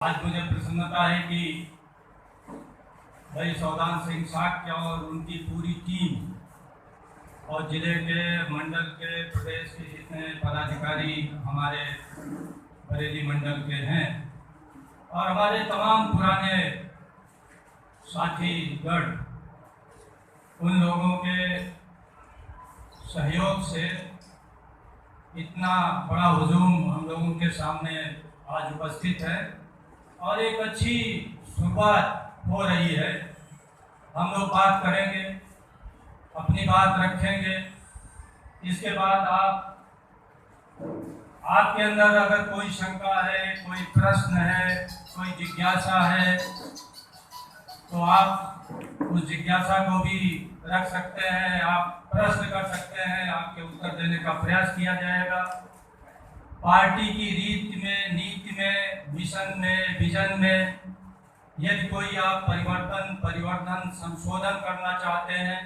आज मुझे प्रसन्नता है कि भाई सौदान सिंह शाक्य और उनकी पूरी टीम और जिले के मंडल के प्रदेश के जितने पदाधिकारी हमारे बरेली मंडल के हैं और हमारे तमाम पुराने साथीगण, उन लोगों के सहयोग से इतना बड़ा हुजूम हम लोगों के सामने आज उपस्थित है और एक अच्छी शुरुआत हो रही है। हम लोग बात करेंगे, अपनी बात रखेंगे। इसके बाद आपके अंदर अगर कोई शंका है, कोई प्रश्न है, कोई जिज्ञासा है तो आप उस जिज्ञासा को भी रख सकते हैं, आप प्रश्न कर सकते हैं, आपके उत्तर देने का प्रयास किया जाएगा। पार्टी की रीत में, नीति में, मिशन में, विजन में यदि कोई आप परिवर्तन संशोधन करना चाहते हैं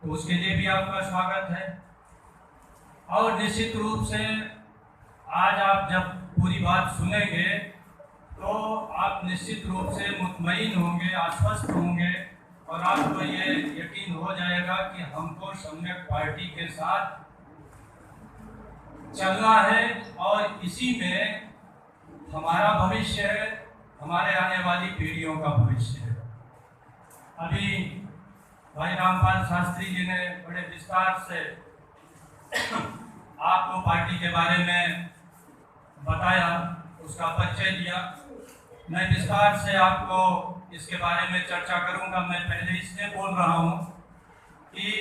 तो उसके लिए भी आपका स्वागत है। और निश्चित रूप से आज आप जब पूरी बात सुनेंगे तो आप निश्चित रूप से मुतमईन होंगे, आश्वस्त होंगे और आपको ये यकीन हो जाएगा कि हमको सम्यक पार्टी के साथ चलना है और इसी में हमारा भविष्य है, हमारे आने वाली पीढ़ियों का भविष्य है। अभी भाई रामपाल शास्त्री जी ने बड़े विस्तार से आपको पार्टी के बारे में बताया, उसका परिचय दिया। मैं विस्तार से आपको इसके बारे में चर्चा करूंगा। मैं पहले इसलिए बोल रहा हूं कि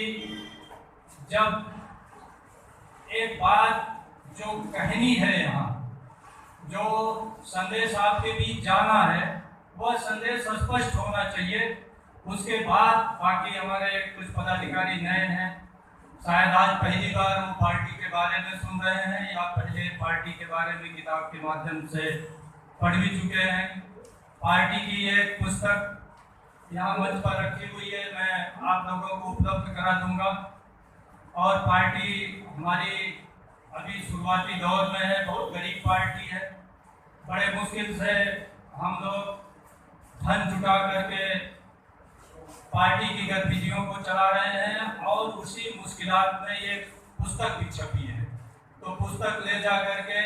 जब एक बात जो कहनी है, यहाँ जो संदेश आपके बीच जाना है, वह संदेश स्पष्ट होना चाहिए। उसके बाद बाकी हमारे कुछ पदाधिकारी नए हैं, शायद आज पहली बार वो पार्टी के बारे में सुन रहे हैं या पहले पार्टी के बारे में किताब के माध्यम से पढ़ भी चुके हैं। पार्टी की एक पुस्तक यहाँ मंच पर रखी हुई है, मैं आप लोगों को उपलब्ध करा दूंगा। और पार्टी हमारी अभी शुरुआती दौर में है, बहुत गरीब पार्टी है। बड़े मुश्किल से हम लोग धन जुटा करके पार्टी की गतिविधियों को चला रहे हैं और उसी मुश्किलात में ये पुस्तक भी छपी है। तो पुस्तक ले जा करके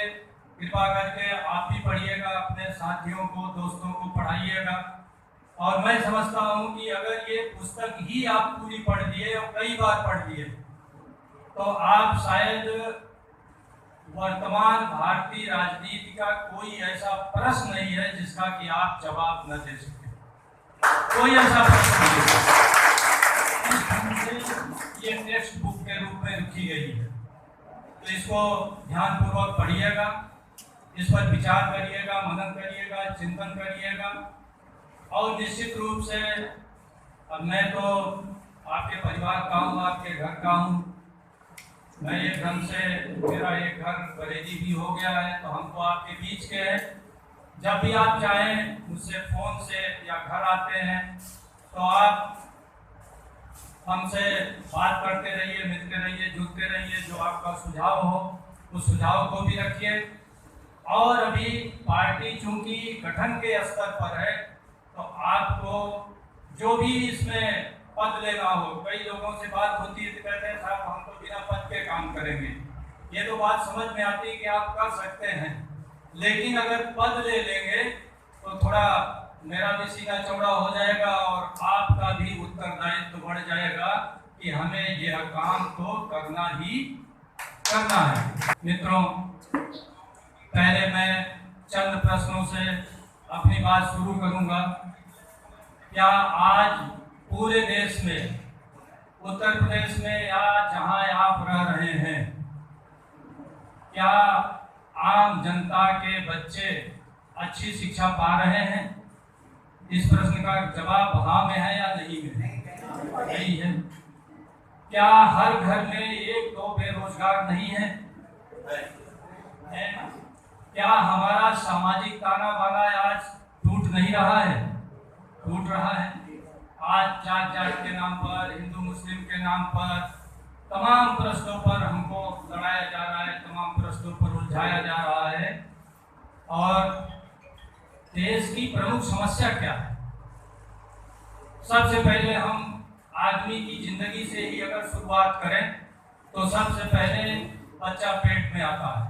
कृपा करके आप भी पढ़िएगा, अपने साथियों को, दोस्तों को पढ़ाइएगा। और मैं समझता हूँ कि अगर ये पुस्तक ही आप पूरी पढ़ लिए और कई बार पढ़ लिए तो आप शायद वर्तमान भारतीय राजनीति का कोई ऐसा प्रश्न नहीं है जिसका कि आप जवाब न दे सके। कोई ऐसा प्रश्न नहीं। ये टेक्स्ट बुक के रूप में लिखी गई है, तो इसको ध्यानपूर्वक पढ़िएगा, इस पर विचार करिएगा, मनन करिएगा, चिंतन करिएगा। और निश्चित रूप से अब मैं तो आपके परिवार का हूँ, आपके घर का हूँ। मैं एक ढंग से, मेरा एक घर बरेली भी हो गया है, तो हम तो आपके बीच के हैं। जब भी आप चाहें मुझसे फ़ोन से या घर आते हैं तो आप हमसे बात करते रहिए, मिलते रहिए, जुड़ते रहिए। जो आपका सुझाव हो उस सुझाव को भी रखिए। और अभी पार्टी चूंकि गठन के स्तर पर है तो आपको जो भी इसमें पद लेना हो, कई लोगों से बात होती है तो कहते हैं साहब हम तो बिना पद के काम करेंगे। ये तो बात समझ में आती है कि आप कर सकते हैं, लेकिन अगर पद ले लेंगे तो थोड़ा मेरा भी सीना चौड़ा हो जाएगा और आपका भी उत्तरदायित्व तो बढ़ जाएगा कि हमें यह काम तो करना ही करना है। मित्रों, पहले मैं चंद प्रश्नों से अपनी बात शुरू करूंगा। क्या आज पूरे देश में, उत्तर प्रदेश में या जहां आप रह रहे हैं, क्या आम जनता के बच्चे अच्छी शिक्षा पा रहे हैं? इस प्रश्न का जवाब हाँ में है या नहीं में? नहीं है। क्या हर घर में एक दो बेरोजगार नहीं है? क्या हमारा सामाजिक ताना बाना आज टूट नहीं रहा है? टूट रहा है। आज जात के नाम पर, हिंदू मुस्लिम के नाम पर तमाम प्रश्नों पर हमको लड़ाया जा रहा है, तमाम प्रश्नों पर उलझाया जा रहा है। और देश की प्रमुख समस्या क्या है। सबसे पहले हम आदमी की जिंदगी से ही अगर शुरुआत करें तो सबसे पहले बच्चा पेट में आता है।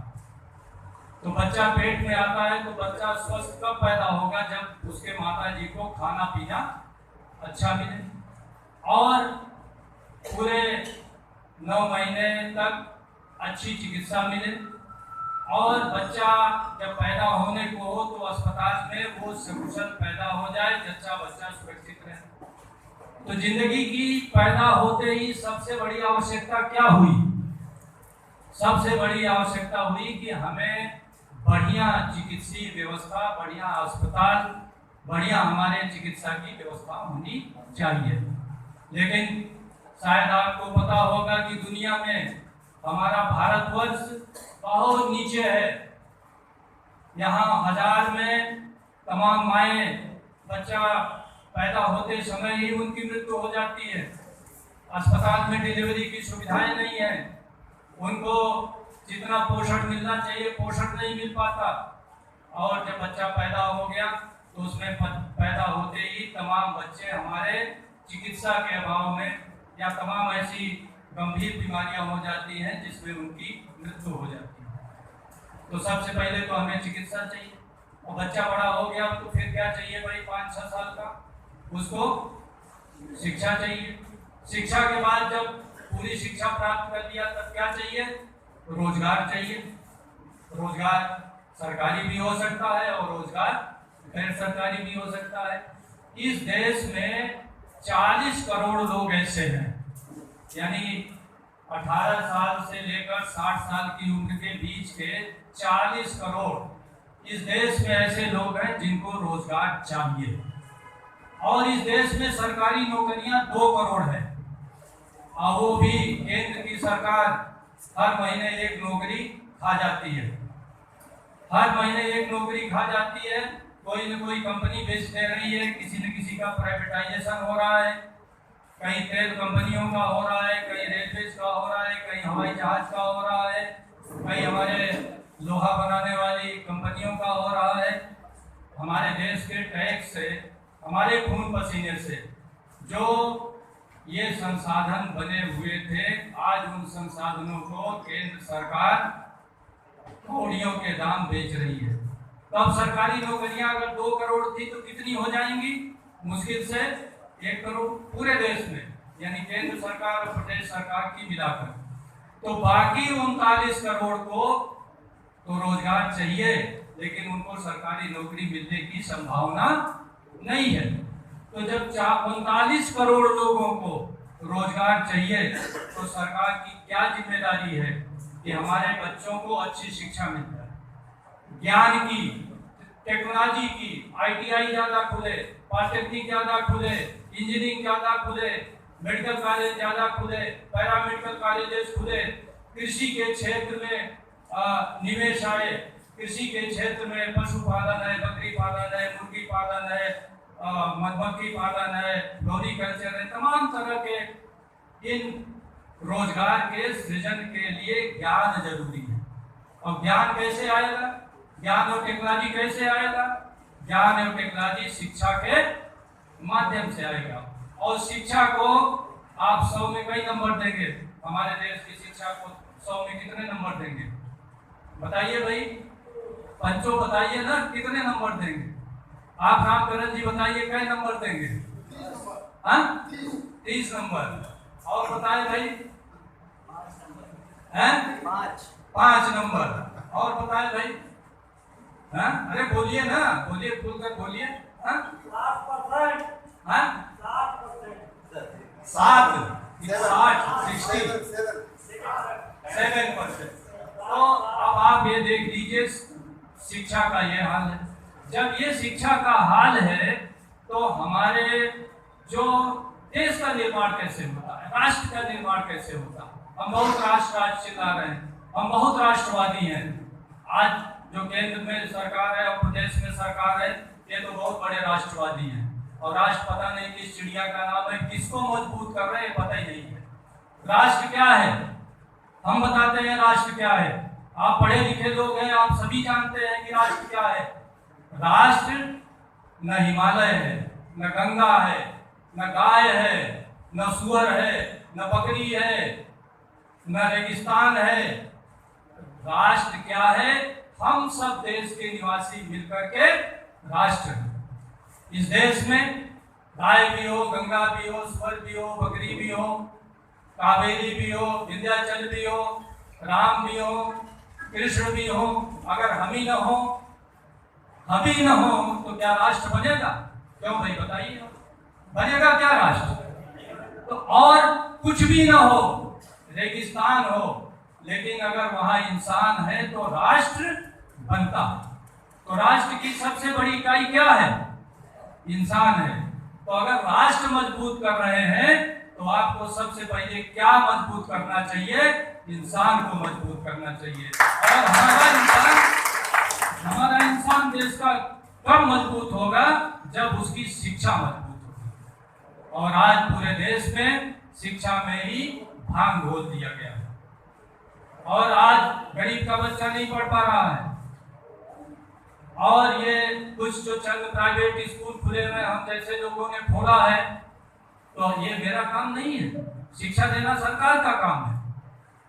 तो बच्चा पेट में आता है तो बच्चा स्वस्थ कब पैदा होगा, जब उसके माता जी को खाना पीना अच्छा मिले और पूरे 9 महीने तक अच्छी चिकित्सा मिले, और बच्चा जब पैदा होने को हो तो अस्पताल में वो सकुशल पैदा हो जाए, बच्चा सुरक्षित रहे। तो जिंदगी की पैदा होते ही सबसे बड़ी आवश्यकता क्या हुई? सबसे बड़ी आवश्यकता हुई कि हमें बढ़िया चिकित्सीय व्यवस्था, बढ़िया अस्पताल, बढ़िया हमारे चिकित्सा की व्यवस्था होनी चाहिए। लेकिन शायद आपको पता होगा कि दुनिया में हमारा भारतवर्ष बहुत नीचे है। यहाँ 1000 में तमाम माएँ बच्चा पैदा होते समय ही उनकी मृत्यु हो जाती है। अस्पताल में डिलीवरी की सुविधाएं नहीं है, उनको जितना पोषण मिलना चाहिए पोषण नहीं मिल पाता, और जब बच्चा पैदा हो गया तो उसमें पैदा होते ही तमाम बच्चे हमारे चिकित्सा के अभाव में या तमाम ऐसी गंभीर बीमारियां हो जाती हैं जिसमें उनकी मृत्यु हो जाती है। तो सबसे पहले तो हमें चिकित्सा चाहिए, और बच्चा बड़ा हो गया तो फिर क्या चाहिए भाई, 5-6 साल का उसको शिक्षा चाहिए। शिक्षा के बाद जब पूरी शिक्षा प्राप्त कर लिया तब क्या चाहिए, रोजगार चाहिए। रोजगार सरकारी भी हो सकता है और रोजगार गैर सरकारी भी हो सकता है। इस देश में 40 करोड़ लोग ऐसे हैं, यानी 18 साल से लेकर 60 साल की उम्र के बीच के 40 करोड़ इस देश में ऐसे लोग हैं जिनको रोजगार चाहिए। और इस देश में सरकारी नौकरियां 2 करोड़ है, और वो भी केंद्र की सरकार हर महीने एक नौकरी खा जाती है। हर महीने एक नौकरी खा जाती है, कोई न कोई कंपनी बेच दे रही है, किसी न किसी का प्राइवेटाइजेशन हो रहा है, कहीं तेल कंपनियों का हो रहा है, कहीं रेलवे का हो रहा है, कहीं हवाई जहाज का हो रहा है, कहीं हमारे लोहा बनाने वाली कंपनियों का हो रहा है। हमारे देश के टैक्स से, हमारे खून पसीने से जो ये संसाधन बने हुए थे, आज उन संसाधनों को केंद्र सरकार कौड़ियों के दाम बेच रही है। तो अब सरकारी नौकरियां अगर 2 करोड़ थी तो कितनी हो जाएंगी? मुश्किल से 1 करोड़ पूरे देश में, यानी केंद्र सरकार और प्रदेश सरकार की मिलाकर। तो बाकी 39 करोड़ को तो रोजगार चाहिए, लेकिन उनको सरकारी नौकरी मिलने की संभावना नहीं है। तो जब 39 करोड़ लोगों को रोजगार चाहिए तो सरकार की क्या जिम्मेदारी है कि हमारे बच्चों को अच्छी शिक्षा मिल जाए, ज्ञान की, टेक्नोलॉजी की, ITI ज्यादा खुले, पॉलिटेक्निक ज्यादा खुले, इंजीनियरिंग ज्यादा खुले, मेडिकल कॉलेज ज्यादा खुले, पैरामेडिकल कॉलेजेस खुले, कृषि के क्षेत्र में निवेश आए, कृषि के क्षेत्र में पशुपालन है, बकरी पालन है, मुर्गी पालन है, मधुमक्खी पालन है, फ्लोरिकल्चर है, तमाम तरह के इन रोजगार के सृजन के लिए ज्ञान जरूरी है। और ज्ञान कैसे आएगा? ज्ञान और टेक्नोलॉजी कैसे आएगा? ज्ञान और टेक्नोलॉजी शिक्षा के माध्यम से आएगा। और शिक्षा को आप 100 में कई नंबर देंगे? हमारे देश की शिक्षा को 100 में कितने नंबर देंगे? बताइए भाई, पंचो बताइए ना, कितने नंबर देंगे? आप रामकरण जी बताइए कई नंबर देंगे? 30 नंबर। और बताए भाई? 5 नंबर। और बताए भाई? अरे बोलिए ना, बोलिए, खुलकर बोलिए। 7%। तो अब आप ये देख लीजिए, शिक्षा का ये हाल है। जब ये शिक्षा का हाल है तो हमारे जो देश का निर्माण कैसे होता है, राष्ट्र का निर्माण कैसे होता है? हम बहुत राष्ट्र चिल्ला रहे हैं, हम बहुत राष्ट्रवादी हैं। आज जो केंद्र में सरकार है और प्रदेश में सरकार है, ये तो बहुत बड़े राष्ट्रवादी हैं। और राष्ट्र पता नहीं किस चिड़िया का नाम है, किसको मजबूत कर रहे हैं पता ही नहीं है। राष्ट्र क्या है? हम बताते हैं राष्ट्र क्या है। आप पढ़े लिखे लोग हैं, आप सभी जानते हैं कि राष्ट्र क्या है। राष्ट्र न हिमालय है, न गंगा है, न गाय है, न सुअर है, न बकरी है, न रेगिस्तान है। राष्ट्र क्या है? हम सब देश के निवासी मिलकर के राष्ट्र है। इस देश में गाय भी हो, गंगा भी हो, सुअर भी हो, बकरी भी हो, कावेरी भी हो, विंध्याचल भी हो, राम भी हो, कृष्ण भी हो। अगर हम ही न हो तो क्या राष्ट्र बनेगा? क्यों भाई बताइए, बनेगा क्या राष्ट्र? तो और कुछ भी न हो, रेगिस्तान हो, लेकिन अगर वहां इंसान है तो राष्ट्र बनता। तो राष्ट्र की सबसे बड़ी इकाई क्या है? इंसान है। तो अगर राष्ट्र मजबूत कर रहे हैं तो आपको सबसे पहले क्या मजबूत करना चाहिए? इंसान को मजबूत करना चाहिए। और हमारा इंसान देश का कब मजबूत होगा? जब उसकी शिक्षा मजबूत होगी। और आज पूरे देश में शिक्षा में ही भांग घोल दिया गया है और आज गरीब का बच्चा नहीं पढ़ पा रहा है। और ये कुछ जो चंद प्राइवेट स्कूल खुले हुए हम जैसे लोगों ने खोला है, तो ये मेरा काम नहीं है, शिक्षा देना सरकार का काम है।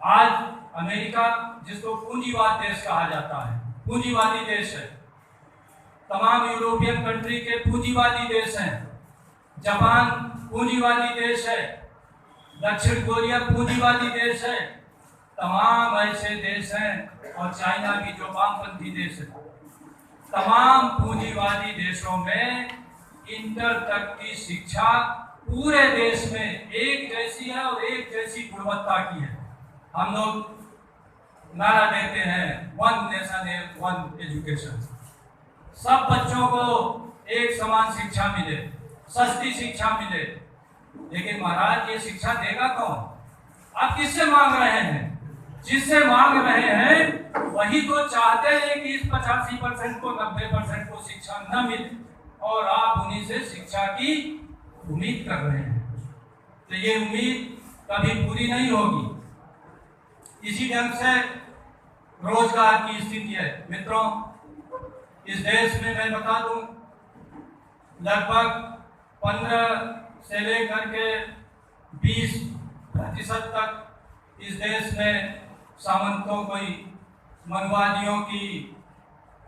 आज अमेरिका, जिसको पूंजीवाद देश कहा जाता है, पूंजीवादी देश है। तमाम यूरोपियन कंट्री के पूंजीवादी देश हैं। जापान पूंजीवादी देश है, दक्षिण कोरिया पूंजीवादी देश है। तमाम ऐसे देश हैं, और चाइना भी जो वामपंथी देश है। तमाम पूंजीवादी देशों में इंटर तक की शिक्षा पूरे देश में एक जैसी है और एक जैसी गुणवत्ता की है। हम लोग नारा देते हैं, वन नेशन वन एजुकेशन। सब बच्चों को एक समान शिक्षा मिले, सस्ती शिक्षा मिले। लेकिन महाराज, ये शिक्षा देगा कौन? आप किससे मांग रहे हैं? जिससे मांग रहे हैं वही तो चाहते हैं कि इस 85% को, 90% को शिक्षा न मिले, और आप उन्हीं से शिक्षा की उम्मीद कर रहे हैं। तो ये उम्मीद कभी पूरी नहीं होगी। इसी ढंग से रोजगार की स्थिति है। मित्रों, इस देश में मैं बता दूं, लगभग 15 से लेकर के 20% तक इस देश में सामंतों की, मनवादियों की,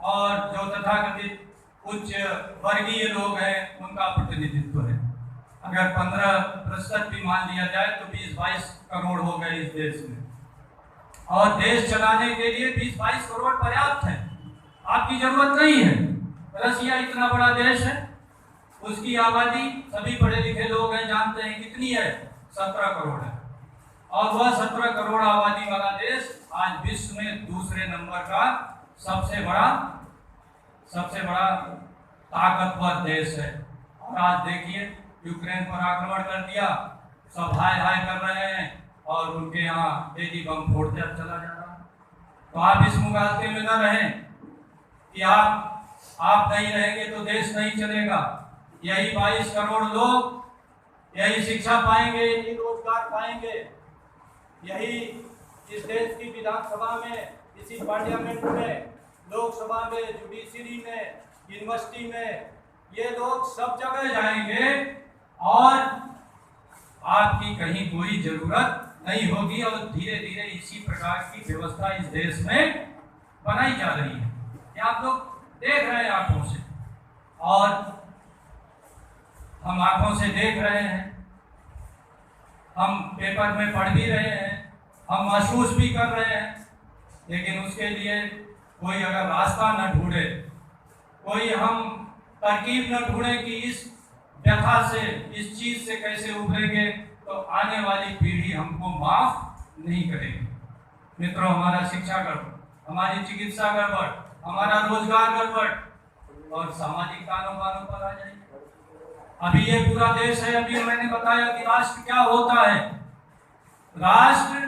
और जो तथाकथित उच्च वर्गीय लोग हैं उनका प्रतिनिधित्व है। अगर 15% भी मान लिया जाए तो 20-22 करोड़ हो गए इस देश में। और देश चलाने के लिए 20-22 करोड़ पर्याप्त है, आपकी जरूरत नहीं है। रसिया इतना बड़ा देश है, उसकी आबादी, सभी पढ़े लिखे लोग हैं, जानते हैं कितनी है? 17 करोड़ है। और वह 17 करोड़ आबादी वाला देश आज विश्व में दूसरे नंबर का सबसे बड़ा ताकतवर देश है। और आज देखिए, यूक्रेन पर आक्रमण कर दिया, सब हाय हाय कर रहे हैं, और उनके यहाँ डेली बम फोड़ते चला जा रहा है। तो आप इस मुगालते में न रहें कि आप नहीं रहेंगे तो देश नहीं चलेगा। यही 22 करोड़ लोग यही शिक्षा पाएंगे, यही रोजगार पाएंगे, यही इस देश की विधानसभा में, इसी पार्लियामेंट में, लोकसभा में, जुडिशरी में, यूनिवर्सिटी में, ये लोग सब जगह जाएंगे और आपकी कहीं कोई जरूरत नहीं होगी। और धीरे धीरे इसी प्रकार की व्यवस्था इस देश में बनाई जा रही है। ये आप लोग देख रहे हैं आंखों से, और हम आंखों से देख रहे हैं, हम पेपर में पढ़ भी रहे हैं, हम महसूस भी कर रहे हैं। लेकिन उसके लिए कोई अगर रास्ता न ढूंढे, कोई हम तरकीब न ढूंढे कि इस व्यथा से, इस चीज से कैसे उभरेंगे, तो आने वाली पीढ़ी हमको माफ नहीं करेगी। मित्रों, हमारा शिक्षा गड़बड़, हमारी चिकित्सा गड़बड़, हमारा रोजगार गड़बड़, और सामाजिक तानों बानों पर आ जाएंगे। अभी ये पूरा देश है, अभी मैंने बताया कि राष्ट्र क्या होता है। राष्ट्र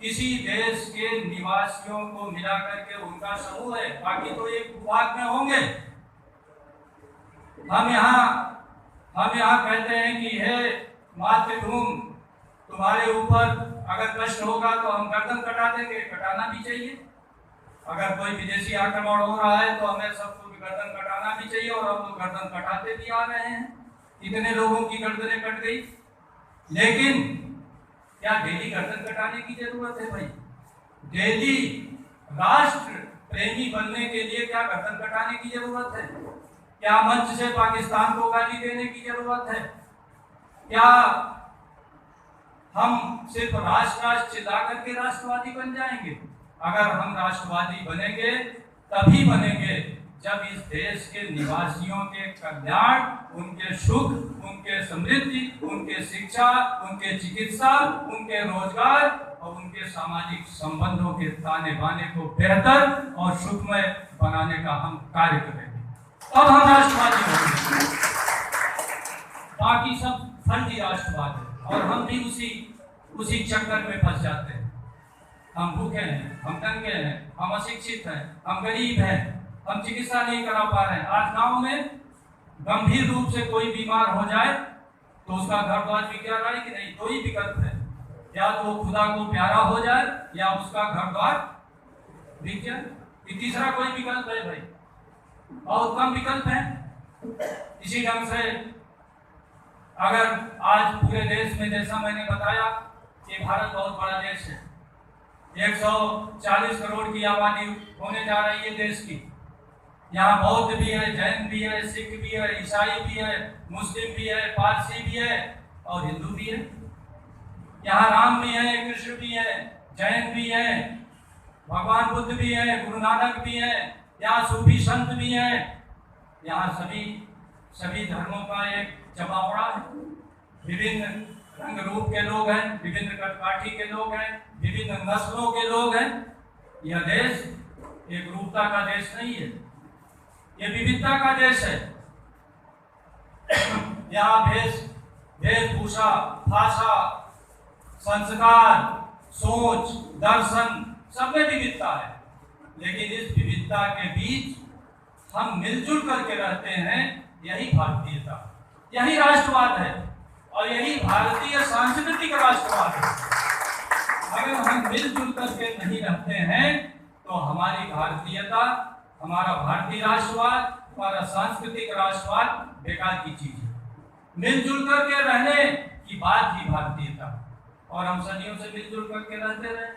किसी देश के निवासियों को मिला करके उनका समूह है, बाकी तो एक भूभाग में होंगे। हम यहाँ कहते हैं कि हे मातृभूमि, तुम्हारे ऊपर अगर कष्ट होगा तो हम गर्दन कटा देंगे, कटाना भी चाहिए। अगर कोई विदेशी आक्रमण हो रहा है तो हमें सबको गर्दन कटाना भी चाहिए और अब लोग गर्दन कटाते भी आ रहे हैं। कितने लोगों की गर्दनें कट गई, लेकिन क्या डेली गर्दन कटाने की जरूरत है भाई? डेली राष्ट्र प्रेमी बनने के लिए क्या गर्दन कटाने की जरूरत है? क्या मंच से पाकिस्तान को गाली देने की जरूरत है? क्या हम सिर्फ राष्ट्र चिल्ला करके राष्ट्रवादी बन जाएंगे? अगर हम राष्ट्रवादी बनेंगे तभी बनेंगे जब इस देश के निवासियों के कल्याण, उनके सुख, उनके समृद्धि, उनके शिक्षा, उनके चिकित्सा, उनके रोजगार और उनके सामाजिक संबंधों के ताने बाने को बेहतर और सुखमय बनाने का हम कार्य करेंगे, तब हम राष्ट्रवादी होंगे। बाकी सब फर्जी राष्ट्रवाद है और हम भी उसी चक्कर में फंस जाते हैं। हम भूखे हैं, हम दंगे हैं, हम अशिक्षित हैं, हम गरीब हैं, हम चिकित्सा नहीं करा पा रहे हैं। आज गांव में गंभीर रूप से कोई बीमार हो जाए तो उसका घर द्वार बिक रहा है कि नहीं? दो ही विकल्प है, या तो खुदा को प्यारा हो जाए या उसका घर द्वार बिक जाए। तीसरा कोई विकल्प है भाई? बहुत कम विकल्प है। इसी ढंग से अगर आज पूरे देश में, जैसा मैंने बताया कि भारत बहुत बड़ा देश है, 140 करोड़ की आबादी होने जा रही है देश की। यहाँ बौद्ध भी है, जैन भी है, सिख भी है, ईसाई भी है, मुस्लिम भी है, पारसी भी है और हिंदू भी है। यहाँ राम भी है, कृष्ण भी है, जैन भी है, भगवान बुद्ध भी है, गुरु नानक भी है, यहाँ सूफी संत भी है। यहाँ सभी धर्मों का एक जमावड़ा है। विभिन्न रंग रूप के लोग हैं, विभिन्न कटकाठी के लोग हैं, विभिन्न नस्लों के लोग हैं। यह देश एक रूपता का देश नहीं है, यह विविधता का देश है। यहाँ वेशभूषा, भाषा, संस्कार, सोच, दर्शन सब में विविधता है, लेकिन इस विविधता के बीच हम मिलजुल करके रहते हैं। यही भारतीयता, यही राष्ट्रवाद है और यही भारतीय सांस्कृतिक राष्ट्रवाद है। अगर हम मिलजुल करके नहीं रहते हैं तो हमारी भारतीयता, हमारा भारतीय राष्ट्रवाद, हमारा सांस्कृतिक राष्ट्रवाद बेकार की चीज है। मिलजुल करके रहने की बात ही भारतीयता, और हम सदियों से मिलजुल करके रहते रहे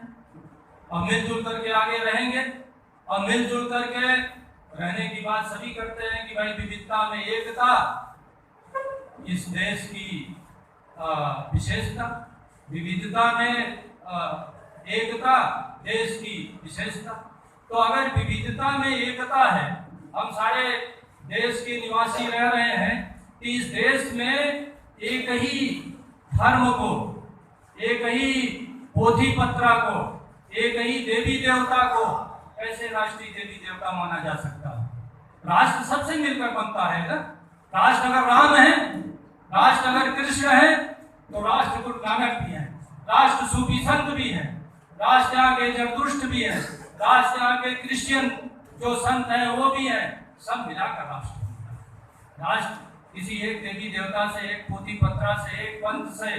और मिलजुल करके आगे रहेंगे। और मिलजुल करके रहने की बात सभी करते हैं कि भाई विविधता में एकता इस देश की विशेषता, विविधता में एकता देश की विशेषता। तो अगर विविधता में एकता है, हम सारे देश के निवासी रह रहे हैं, तो इस देश में एक ही धर्म को, एक ही पोथी पत्रा को, एक ही देवी देवता को कैसे राष्ट्रीय देवी देवता माना जा सकता है? राष्ट्र सबसे मिलकर बनता है ना। राष्ट्र अगर राम है, राष्ट्र अगर कृष्ण है, तो राष्ट्र गुरु नानक भी है, राष्ट्र सूफी संत भी है, राष्ट्र यहाँ के जरदुष्ट भी है, राष्ट्र यहाँ के क्रिश्चियन जो संत हैं वो भी है। सब मिलाकर राष्ट्र बनता है। राष्ट्र किसी एक देवी देवता से, एक पोथी पत्रा से, एक पंथ से,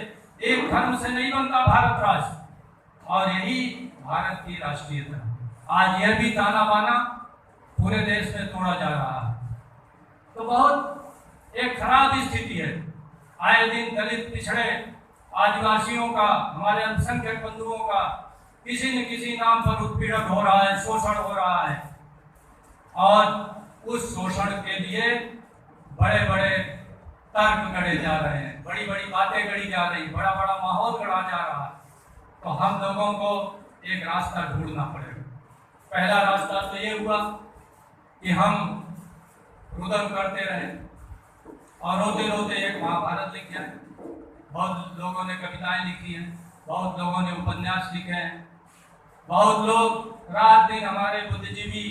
एक धर्म से नहीं बनता भारत राष्ट्र। और यही भारत की राष्ट्रीयता। आज यह भी ताना बाना पूरे देश में तोड़ा जा रहा है, तो बहुत एक खराब स्थिति है। आए दिन दलित, पिछड़े, आदिवासियों का, हमारे अल्पसंख्यक बंधुओं का किसी न किसी नाम पर उत्पीड़न हो रहा है, शोषण हो रहा है। और उस शोषण के लिए बड़े बड़े तर्क गढ़े जा रहे हैं, बड़ी बड़ी बातें गढ़ी जा रही, बड़ा बड़ा माहौल गढ़ा जा रहा है। तो हम लोगों को एक रास्ता ढूंढना पड़ेगा। पहला रास्ता तो ये हुआ कि हम रुदन करते रहे और रोते रोते एक महाभारत लिख जाए। बहुत लोगों ने कविताएं लिखी हैं, बहुत लोगों ने उपन्यास लिखे हैं, बहुत लोग रात दिन हमारे बुद्धिजीवी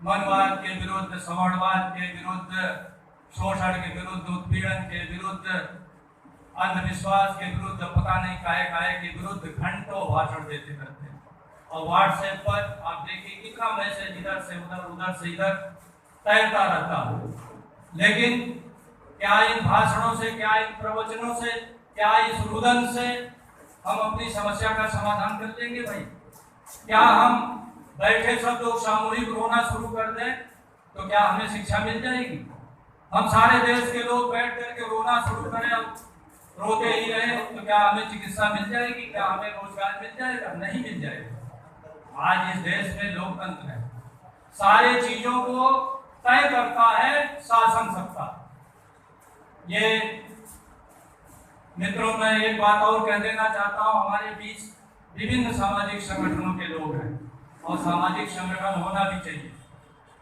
मनवाद के विरुद्ध, सवर्णवाद के विरुद्ध, शोषण के विरुद्ध, उत्पीड़न के विरुद्ध, अंधविश्वास के विरुद्ध, पता नहीं काहे के विरुद्ध घंटों भाषण देते रहते हैं। और व्हाट्सएप पर आप देखिए कितना मैसेज इधर से उधर, उधर से इधर तैरता रहता है। लेकिन क्या इन भाषणों से, क्या इन प्रवचनों से, क्या इस रुदन से हम अपनी समस्या का समाधान कर लेंगे भाई? क्या हम बैठे सब लोग सामूहिक रोना शुरू कर दें तो क्या हमें शिक्षा मिल जाएगी? हम सारे देश के लोग बैठ करके रोना शुरू करें, रोते ही रहे, तो क्या हमें चिकित्सा मिल जाएगी? क्या हमें रोजगार मिल जाएगा? नहीं मिल जाएगा। आज इस देश में लोकतंत्र है, सारी चीजों को तय करता है शासन सत्ता। ये मित्रों, मैं एक बात और कह देना चाहता हूँ, हमारे बीच विभिन्न सामाजिक संगठनों के लोग हैं और सामाजिक संगठन होना भी चाहिए।